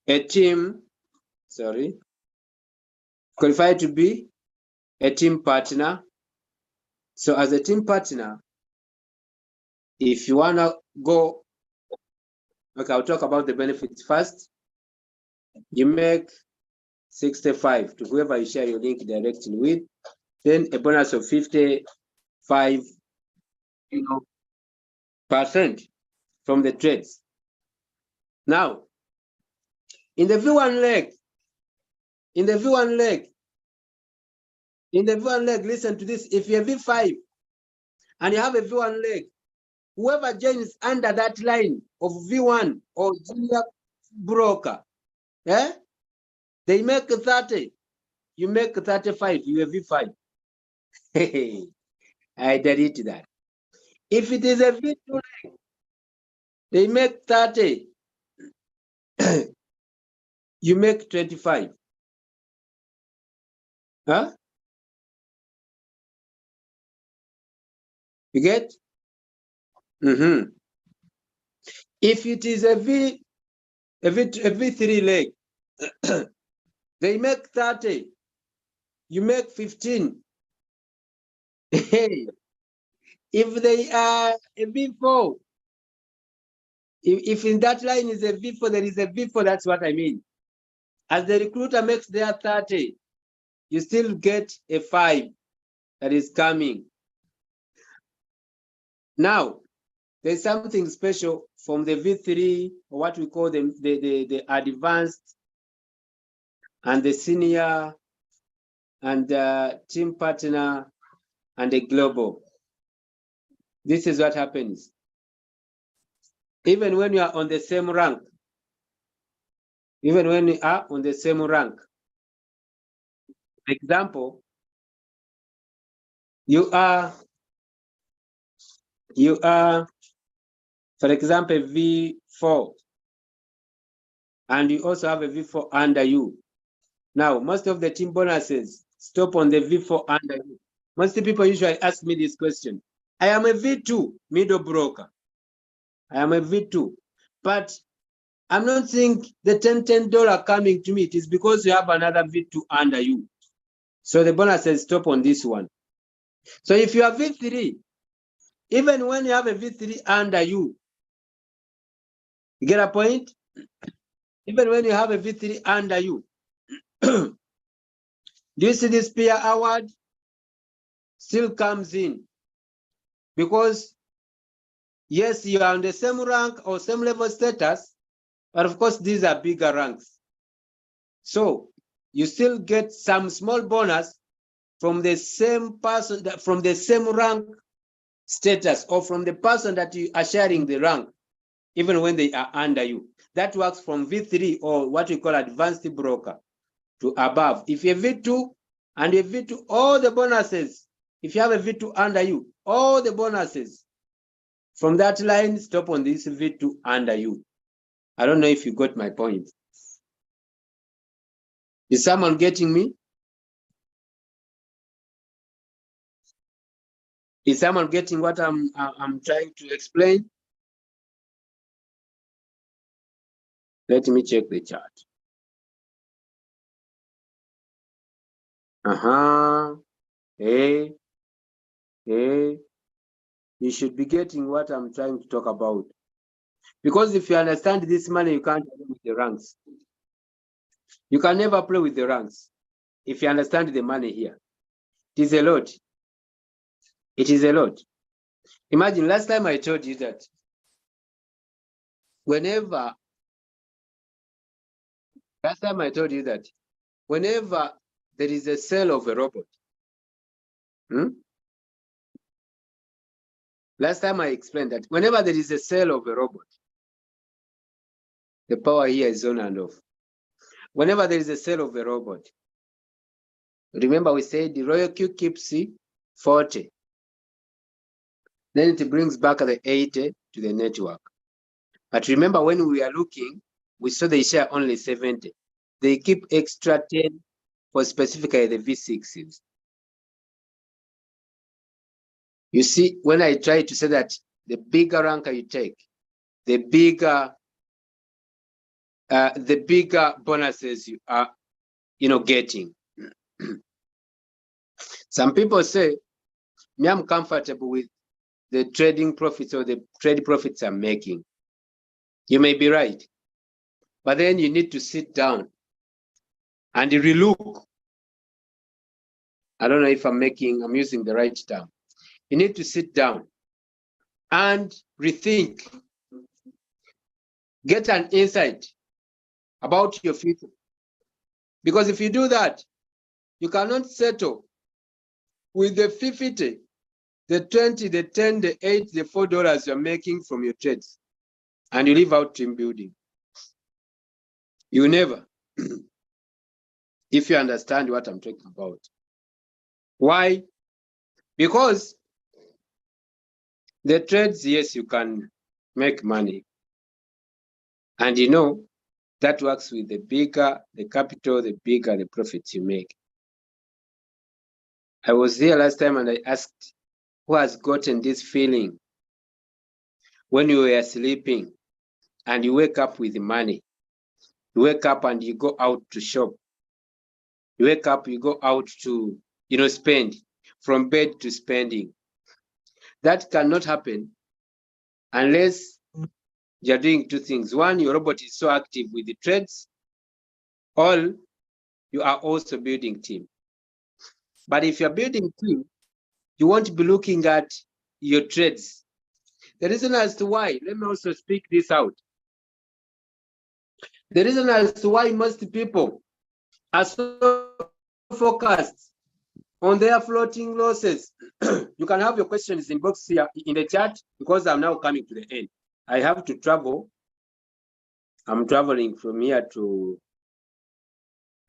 a team, qualify to be a team partner. So as a team partner, if you wanna go, okay, I'll talk about the benefits first. You make 65 to whoever you share your link directly with, then a bonus of 55, percent from the trades. Now, in the V1 leg, listen to this. If you're V5 and you have a V1 leg, whoever joins under that line of V1 or junior broker, they make 30, you make 35, you are V5. I delete that. If it is a V2 leg, they make 30, you make 25. You get? If it is a V3 leg, they make 30, you make 15. If they are a V4, if in that line is a V4, there is a V4, that's what I mean. As the recruiter makes their 30, you still get a 5 that is coming. Now, there's something special from the V3, or what we call the advanced and the senior and the team partner and the global. This is what happens. Even when you are on the same rank, for example, you are, for example, V4, and you also have a V4 under you. Now, most of the team bonuses stop on the V4 under you. Most people usually ask me this question. I am a V2 middle broker. I am a V2, but I'm not seeing the $10 coming to me. It is because you have another V2 under you. So the bonuses stop on this one. So if you are V3, even when you have a V3 under you, you get a point? Even when you have a V3 under you, do you see this peer award still comes in? Because yes, you are on the same rank or same level status, but of course these are bigger ranks. So you still get some small bonus from the same person, from the same rank status, or from the person that you are sharing the rank, even when they are under you. That works from V3 or what we call advanced broker to above. If you're V2 and you're V2, all the bonuses, if you have a V2 under you, all the bonuses from that line stop on this V2 under you. I don't know if you got my point. Is someone getting me? Is someone getting what I'm trying to explain? Let me check the chart. Hey, you should be getting what I'm trying to talk about. Because if you understand this money, you can't play with the ranks. You can never play with the ranks. If you understand the money here, it is a lot. It is a lot. Imagine last time I told you that whenever there is a sale of a robot, last time I explained that whenever there is a sale of a robot, the power here is on and off. Whenever there is a sale of a robot, remember we said the Royalq keeps 40. Then it brings back the 80 to the network. But remember when we are looking, we saw they share only 70. They keep extra 10 for specifically the V6s. You see, when I try to say that the bigger rank you take, the bigger bonuses you are, getting. Some people say, me, I'm comfortable with the trading profits or the trade profits I'm making. You may be right, but then you need to sit down and relook. I don't know if I'm using the right term. You need to sit down and rethink, get an insight about your future. Because if you do that, you cannot settle with the 50, the 20, the 10, the 8, the $4 you're making from your trades, and you leave out team building. You never, if you understand what I'm talking about. Why? Because the trades, yes, you can make money. And that works with the bigger the capital, the bigger the profits you make. I was here last time and I asked, who has gotten this feeling when you were sleeping and you wake up with money? You wake up and you go out to shop. You wake up, you go out to, spend, from bed to spending. That cannot happen unless you're doing two things. One, your robot is so active with the trades, or you are also building team. But if you're building team, you won't be looking at your trades. The reason as to why, let me also speak this out. The reason as to why most people are so focused on their floating losses. You can have your questions in box here in the chat, because I'm now coming to the end. I have to travel. I'm traveling from here to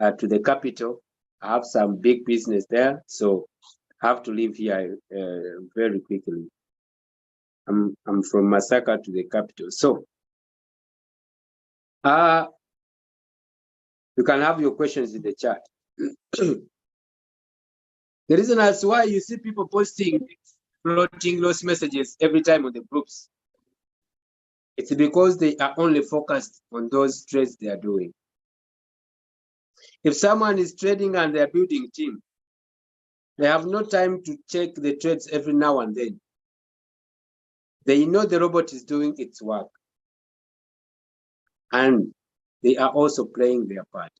the capital. I have some big business there, so I have to leave here very quickly. I'm from Masaka to the capital, so you can have your questions in the chat. The reason as why you see people posting floating loss messages every time on the groups, it's because they are only focused on those trades they are doing. If someone is trading and they're building team, they have no time to check the trades every now and then. They know the robot is doing its work. And they are also playing their part.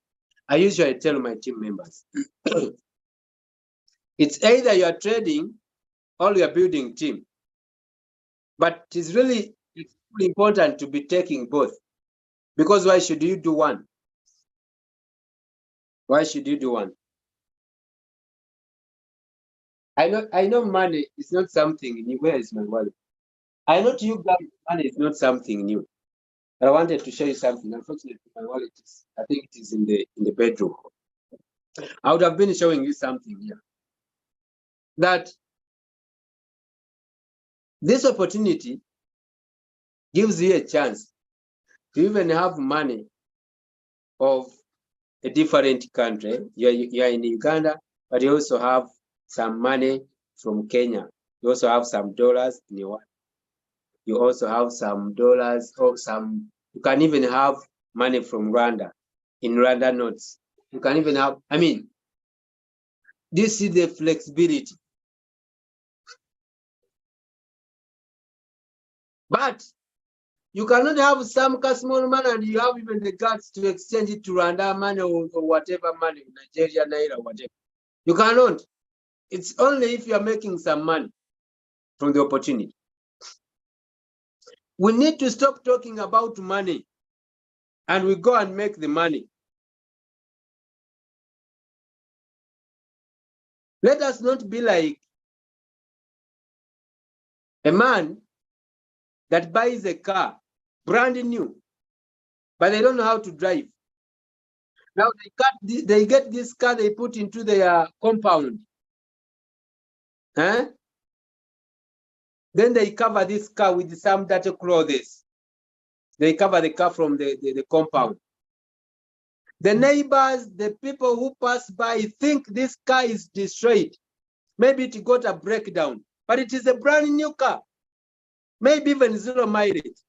I usually tell my team members, it's either you are trading or you are building team. But it's really important to be taking both. Because why should you do one? Why should you do one? I know money is not something new. Where is my wallet? I know to you guys, money is not something new. But I wanted to show you something. Unfortunately, my wallet is, I think it is in the bedroom. I would have been showing you something here. That this opportunity gives you a chance to even have money of a different country. You are in Uganda, but you also have some money from Kenya. You also have some dollars in your. You also have some dollars or some. You can even have money from Rwanda in Rwanda notes. You can even have. I mean, this is the flexibility. But you cannot have some small money and you have even the guts to exchange it to Rwanda money or whatever money, Nigeria, Naira, whatever. You cannot. It's only if you are making some money from the opportunity. We need to stop talking about money and we go and make the money. Let us not be like a man that buys a car, brand new, but they don't know how to drive. Now they get this car, they put into their compound. Then they cover this car with some dirty clothes. They cover the car from the compound. The neighbors, the people who pass by think this car is destroyed. Maybe it got a breakdown, but it is a brand new car. Maybe even 0 mileage.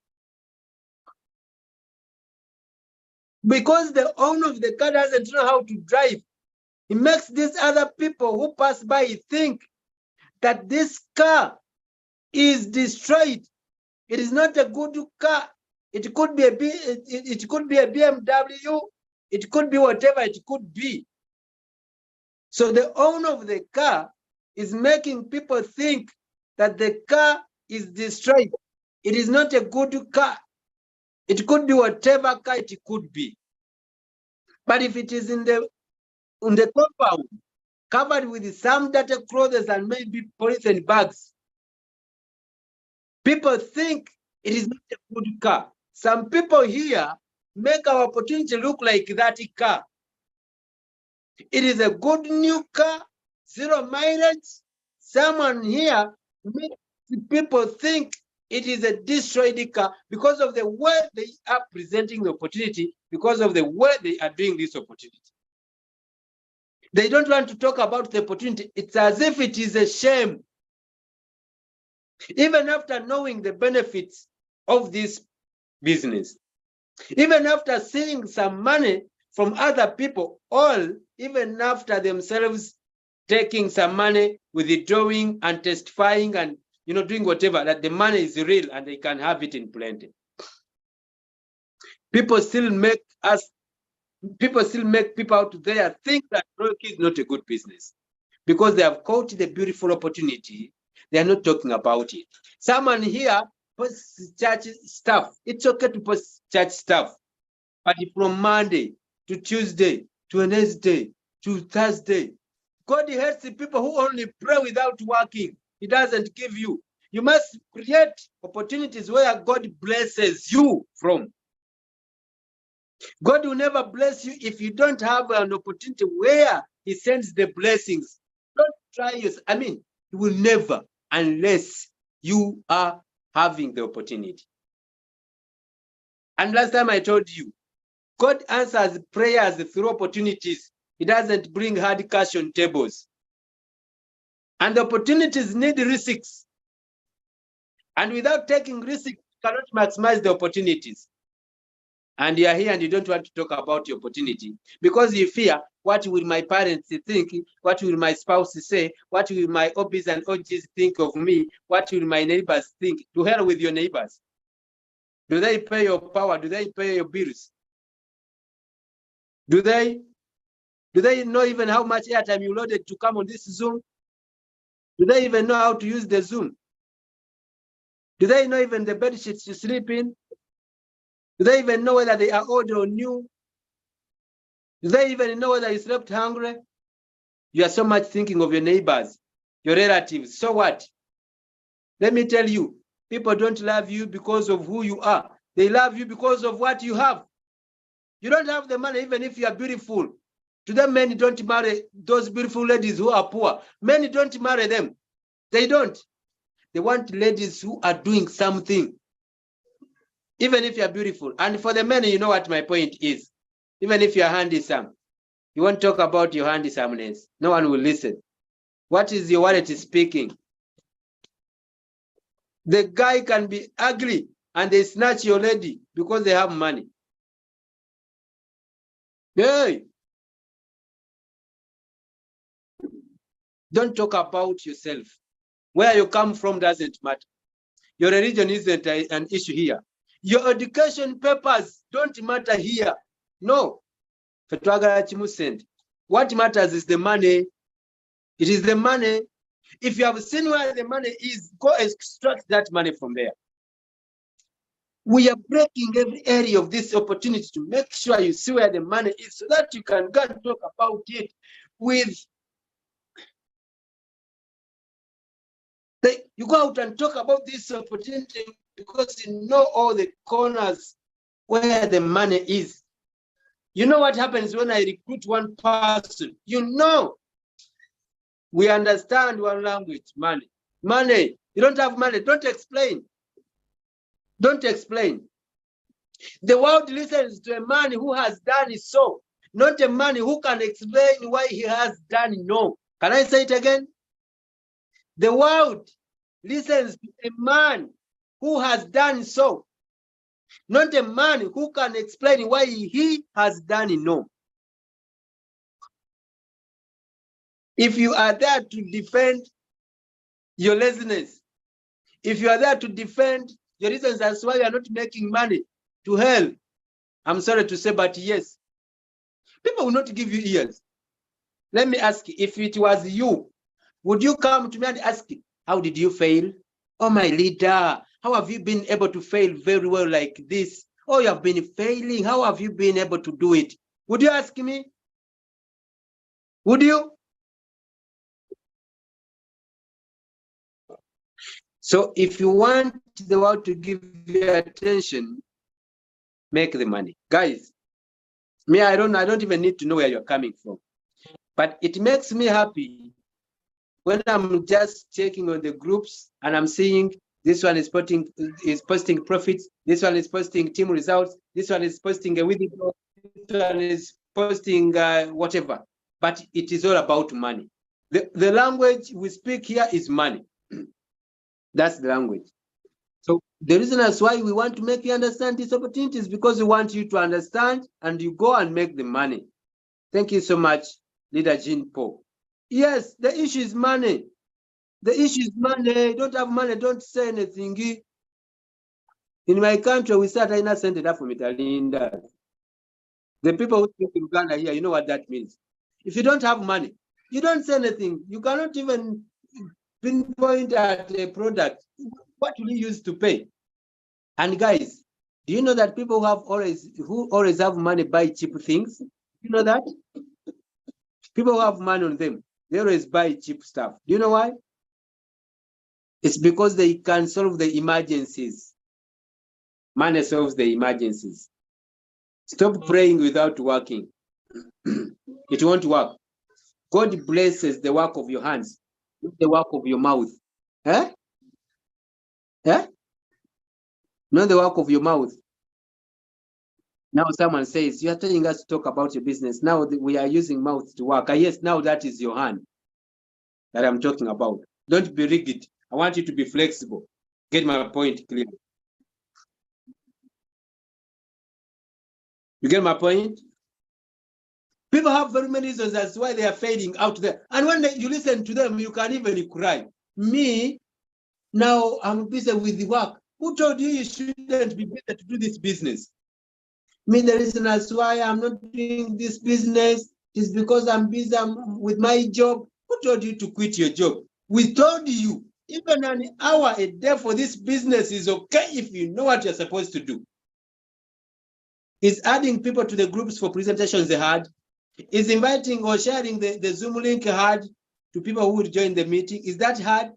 Because the owner of the car doesn't know how to drive, it makes these other people who pass by think that this car is destroyed. It is not a good car. It could be it could be a BMW. It could be whatever it could be. So the owner of the car is making people think that the car is destroyed. It is not a good car. It could be whatever car it could be. But if it is in the compound, covered with some dirty clothes and maybe polythene bags, people think it is not a good car. Some people here make our opportunity look like that car. It is a good new car, 0 mileage. Someone here makes people think it is a destroyed car because of the way they are presenting the opportunity, because of the way they are doing this opportunity. They don't want to talk about the opportunity. It's as if it is a shame. Even after knowing the benefits of this business, even after seeing some money from other people, all even after themselves taking some money, withdrawing and testifying and doing whatever, that the money is real and they can have it in plenty. People still make people out there think that Royalq is not a good business because they have caught the beautiful opportunity. They are not talking about it. Someone here posts church stuff. It's okay to post church stuff, but from Monday to Tuesday to Wednesday to Thursday, God hates the people who only pray without working. He doesn't give you. You must create opportunities where God blesses you from. God will never bless you if you don't have an opportunity where he sends the blessings. Don't try this. I mean, he will never, unless you are having the opportunity. And last time I told you, God answers prayers through opportunities. He doesn't bring hard cash on tables. And the opportunities need risks. And without taking risks, you cannot maximize the opportunities. And you are here and you don't want to talk about the opportunity because you fear, what will my parents think? What will my spouse say? What will my OBs and OGs think of me? What will my neighbors think? To hell with your neighbors. Do they pay your power? Do they pay your bills? Do they? Do they know even how much airtime you loaded to come on this Zoom? Do they even know how to use the Zoom? Do they know even the bed sheets you sleep in? Do they even know whether they are old or new? Do they even know whether you slept hungry? You are so much thinking of your neighbors, your relatives. So what? Let me tell you, people don't love you because of who you are. They love you because of what you have. You don't have the money even if you are beautiful. To them, men don't marry those beautiful ladies who are poor. Men don't marry them. They don't. They want ladies who are doing something, even if you are beautiful. And for the men, you know what my point is. Even if you are handsome, you won't talk about your handsomeness. No one will listen. What is your wallet speaking? The guy can be ugly and they snatch your lady because they have money. Hey, don't talk about yourself. Where you come from doesn't matter. Your religion isn't an issue here. Your education papers don't matter here. No. What matters is the money. It is the money. If you have seen where the money is, go extract that money from there. We are breaking every area of this opportunity to make sure you see where the money is so that you can go and talk about it with. You go out and talk about this opportunity because you know all the corners where the money is. You know what happens when I recruit one person? You know, we understand one language, money. Money. You don't have money. Don't explain. Don't explain. The world listens to a man who has done so, not a man who can explain why he has done no. Can I say it again? The world listens to a man who has done so, not a man who can explain why he has done no. If you are there to defend your laziness, if you are there to defend your reasons as why you are not making money, to hell, I'm sorry to say, but yes, people will not give you ears. Let me ask you, if it was you, would you come to me and ask, how did you fail? Oh, my leader, how have you been able to fail very well like this? Oh, you have been failing. How have you been able to do it? Would you ask me? Would you? So if you want the world to give you attention, make the money. Guys, me, I don't even need to know where you're coming from. But it makes me happy when I'm just checking on the groups and I'm seeing this one is posting profits, this one is posting team results, this one is posting a withdrawal, this one is posting whatever. But it is all about money. The language we speak here is money. That's the language. So the reason that's why we want to make you understand these opportunities, because we want you to understand and you go and make the money. Thank you so much, Leader Jean Paul. Yes, the issue is money. The issue is money. Don't have money, don't say anything. In my country, we start in a send up from Italinda. The people who speak in Uganda here, you know what that means. If you don't have money, you don't say anything. You cannot even pinpoint at a product. What will you use to pay? And guys, do you know that people who always have money buy cheap things? You know that? People who have money on them, they always buy cheap stuff. Do you know why? It's because they can solve the emergencies. Money solves the emergencies. Stop praying without working. It won't work. God blesses the work of your hands, not the work of your mouth. Eh? Eh? Not the work of your mouth. Now someone says, you are telling us to talk about your business. Now we are using mouth to work. Yes, now that is your hand that I'm talking about. Don't be rigid. I want you to be flexible. Get my point clear. You get my point? People have very many reasons. That's why they are fading out there. And when you listen to them, you can even cry. Me, now I'm busy with the work. Who told you you shouldn't be better to do this business? Me, the reason that's why I'm not doing this business is because I'm busy with my job. Who told you to quit your job? We told you, even an hour a day for this business is okay if you know what you're supposed to do. Is adding people to the groups for presentations hard? Is inviting or sharing the Zoom link hard to people who would join the meeting? Is that hard?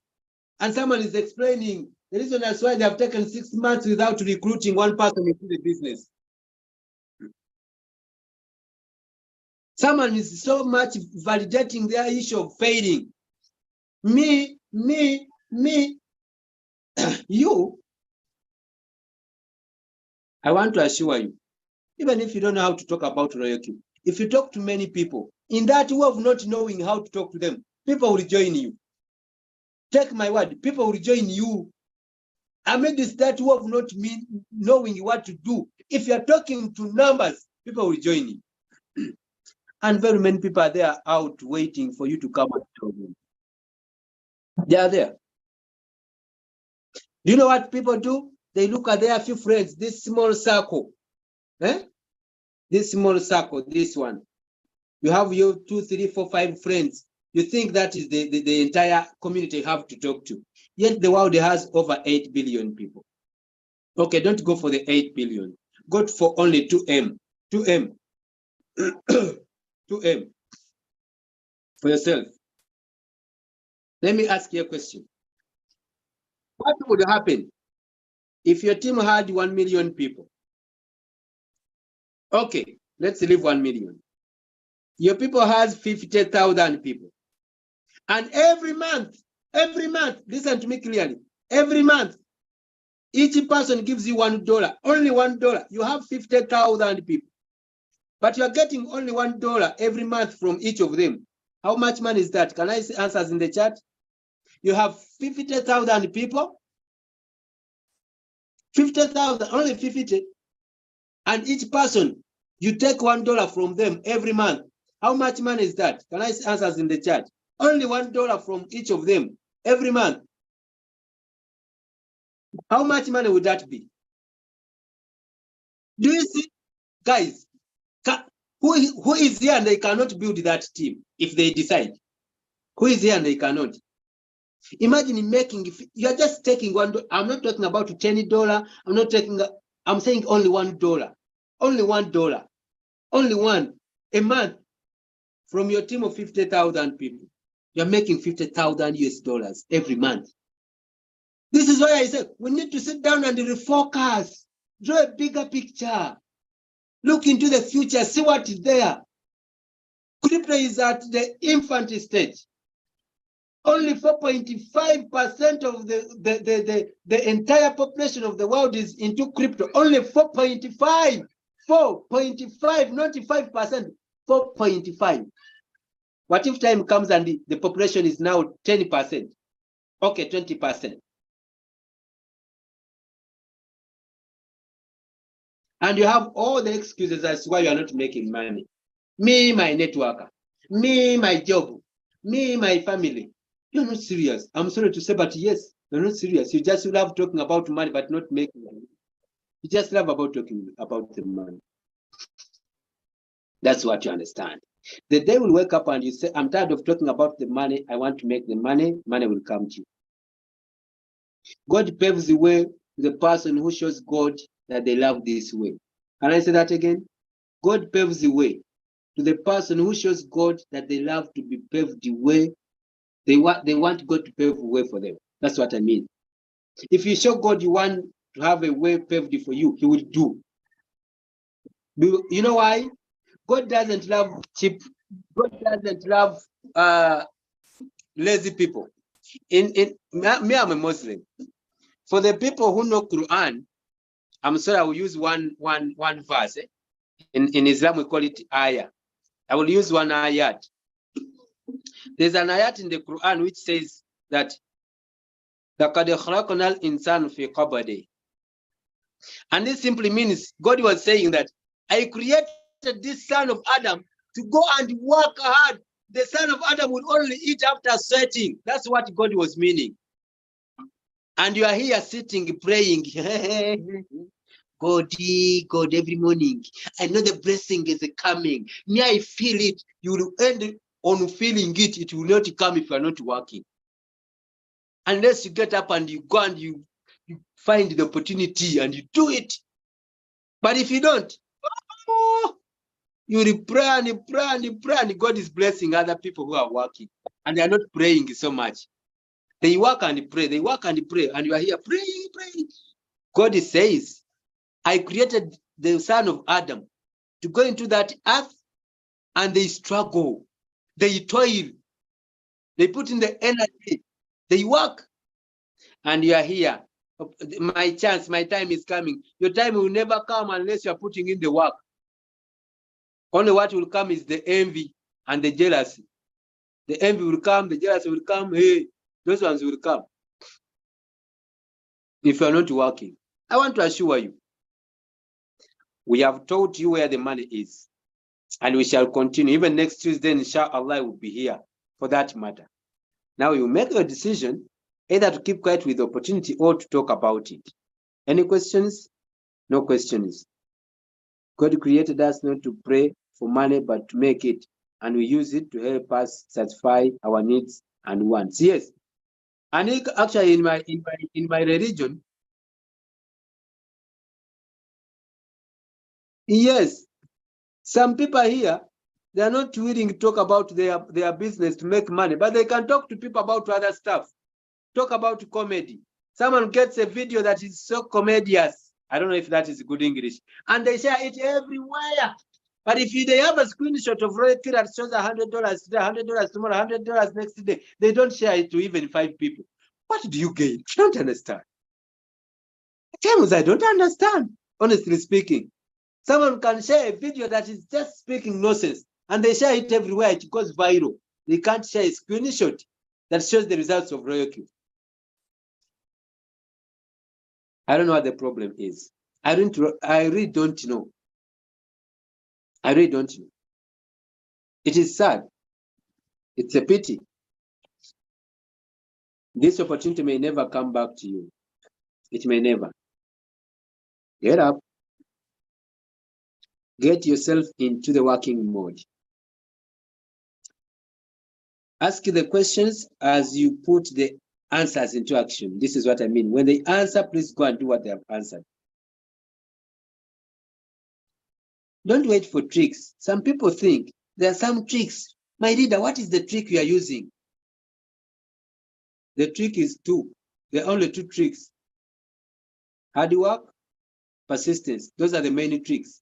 And someone is explaining the reason that's why they have taken 6 months without recruiting one person into the business. Someone is so much validating their issue of failing. Me, you. I want to assure you, even if you don't know how to talk about Royalq, if you talk to many people, in that way of not knowing how to talk to them, people will join you. Take my word, people will join you. Amid that way of not knowing what to do, if you're talking to numbers, people will join you. And very many people are there out waiting for you to come and tell them. They are there. Do you know what people do? They look at their few friends, this small circle. This small circle, this one. You have your 2, 3, 4, 5 friends. You think that is the entire community you have to talk to. Yet the world has over 8 billion people. Okay, don't go for the 8 billion. Go for only 2M. 2M. 2M. For yourself. Let me ask you a question. What would happen if your team had 1 million people? Okay, let's leave 1 million. Your people has 50,000 people. And every month, listen to me clearly, every month, each person gives you $1, only $1. You have 50,000 people, but you're getting only $1 every month from each of them. How much money is that? Can I see answers in the chat? You have 50,000 people, 50,000, only 50, and each person, you take $1 from them every month. How much money is that? Can I see answers in the chat? Only $1 from each of them every month. How much money would that be? Do you see, guys, who is here and they cannot build that team if they decide? Who is here and they cannot? Imagine making, if you're just taking $1, I'm not talking about $10, I'm not taking, I'm saying only $1. Only $1. Only one a month from your team of 50,000 people. You're making 50,000 US dollars every month. This is why I said we need to sit down and refocus, draw a bigger picture, look into the future, see what is there. Crypto is at the infant stage. Only 4.5% of the entire population of the world is into crypto. Only 4.5, 4.5, not 5%, 4.5. What if time comes and the population is now 10%? Okay, 20%. And you have all the excuses as why you are not making money. Me, my networker. Me, my job. Me, my family. You're not serious. I'm sorry to say, but yes, you're not serious. You just love talking about money, but not making money. You just love about talking about the money. That's what you understand. The day will wake up and you say, I'm tired of talking about the money. I want to make the money. Money will come to you. God paves the way to the person who shows God that they love this way. Can I say that again? God paves the way to the person who shows God that they love to be paved the way. They want God to pave the way for them. That's what I mean. If you show God you want to have a way paved for you, he will do. You know why? God doesn't love cheap. God doesn't love lazy people. Me, I'm a Muslim. For the people who know Quran, I'm sorry, I will use one verse. In Islam, we call it ayah. I will use one ayat. There's an ayat in the Quran which says that لَقَدْ خَلَقْنَا الْإِنسَانَ فِي قَبَدٍ. And this simply means God was saying that I created this son of Adam to go and work hard. The son of Adam would only eat after sweating. That's what God was meaning. And you are here sitting, praying. God, God, every morning. I know the blessing is coming. Me, I feel it. You will end on feeling it. It will not come if you are not working. Unless you get up and you go and you find the opportunity and you do it. But if you don't, you will pray and you pray and you pray, and God is blessing other people who are working. And they are not praying so much. They work and pray, they work and pray, and you are here praying, praying. God says, I created the son of Adam to go into that earth, and they struggle, they toil, they put in the energy, they work, and you are here. My chance, my time is coming. Your time will never come unless you are putting in the work. Only what will come is the envy and the jealousy. The envy will come, the jealousy will come. Hey, those ones will come if you are not working. I want to assure you, we have told you where the money is, and we shall continue. Even next Tuesday, inshallah, will be here for that matter. Now you make a decision either to keep quiet with the opportunity or to talk about it. Any questions? No questions. God created us not to pray for money, but to make it, and we use it to help us satisfy our needs and wants. Yes. And actually, in my religion, yes, some people here, they are not willing to talk about their business to make money, but they can talk to people about other stuff. Talk about comedy. Someone gets a video that is so comedious. I don't know if that is good English. And they share it everywhere. But if they have a screenshot of Royalq that shows $100 today, $100 tomorrow, $100 next day, they don't share it to even 5 people. What do you gain? I don't understand. At times I don't understand, honestly speaking. Someone can share a video that is just speaking nonsense, and they share it everywhere. It goes viral. They can't share a screenshot that shows the results of Royalq. I don't know what the problem is. I really don't know. I really don't know. It is sad. It's a pity. This opportunity may never come back to you. It may never. Get up. Get yourself into the working mode. Ask the questions as you put the answers into action. This is what I mean. When they answer, please go and do what they have answered. Don't wait for tricks. Some people think there are some tricks. My reader, what is the trick you are using? The trick is 2. There are only 2 tricks. Hard work, persistence. Those are the main tricks.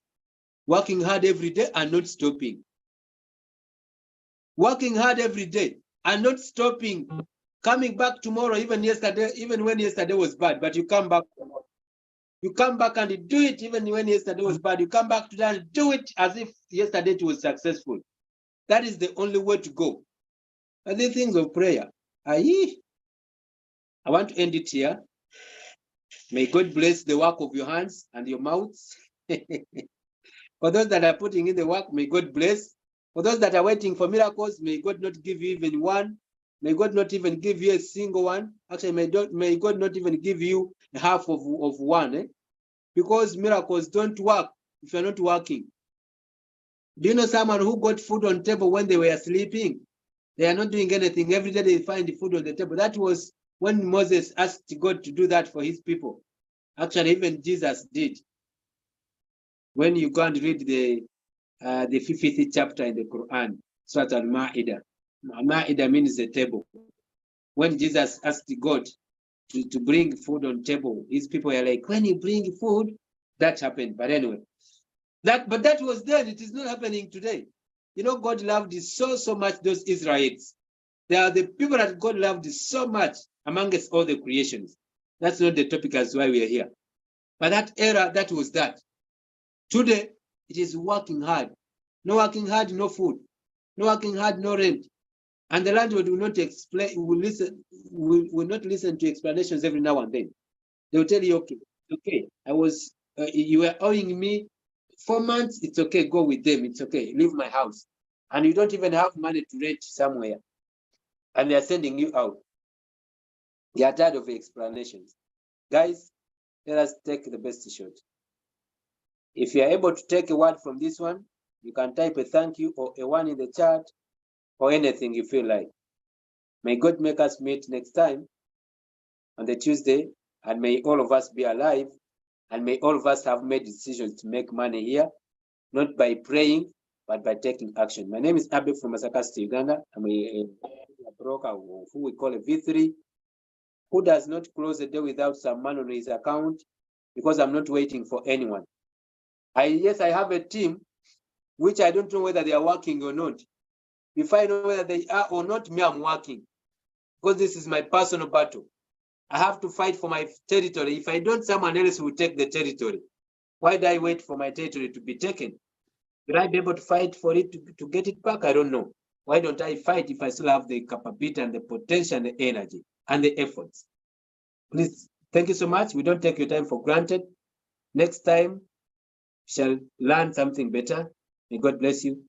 Working hard every day and not stopping. Working hard every day and not stopping. Coming back tomorrow, even when yesterday was bad, but you come back tomorrow. You come back and you do it even when yesterday was bad. You come back today and do it as if yesterday it was successful. That is the only way to go. And the things of prayer. I want to end it here. May God bless the work of your hands and your mouths. For those that are putting in the work, may God bless. For those that are waiting for miracles, may God not give you even one. May God not even give you a single one. Actually, may God not even give you half of one. Because miracles don't work if you're not working. Do you know someone who got food on the table when they were sleeping? They are not doing anything. Every day they find the food on the table. That was when Moses asked God to do that for his people. Actually, even Jesus did. When you go and read the 50th chapter in the Quran, Surah Al-Ma'idah. Ma'idah means the table. When Jesus asked God to bring food on table, his people are like, when you bring food, that happened. But anyway, that was then. It is not happening today. You know, God loved so much those Israelites. They are the people that God loved so much amongst all the creations. That's not the topic as why we are here. But that era, that was that. Today, it is working hard. No working hard, no food. No working hard, no rent. And the landlord will not explain, will not listen to explanations every now and then. They will tell you, okay, you were owing me 4 months, it's okay, go with them, it's okay, leave my house. And you don't even have money to rent somewhere. And they are sending you out. They are tired of explanations. Guys, let us take the best shot. If you are able to take a word from this one, you can type a thank you or a one in the chat or anything you feel like. May God make us meet next time on the Tuesday, and may all of us be alive, and may all of us have made decisions to make money here, not by praying, but by taking action. My name is Abe from Masakasti, Uganda. I'm a broker who we call a V3, who does not close the day without some money on his account, because I'm not waiting for anyone. Yes, I have a team, which I don't know whether they are working or not. If I know whether they are or not, me, I'm working, because this is my personal battle. I have to fight for my territory. If I don't, someone else will take the territory. Why do I wait for my territory to be taken? Will I be able to fight for it to get it back? I don't know. Why don't I fight if I still have the capability and the potential and the energy and the efforts? Please, thank you so much. We don't take your time for granted. Next time, we shall learn something better. May God bless you.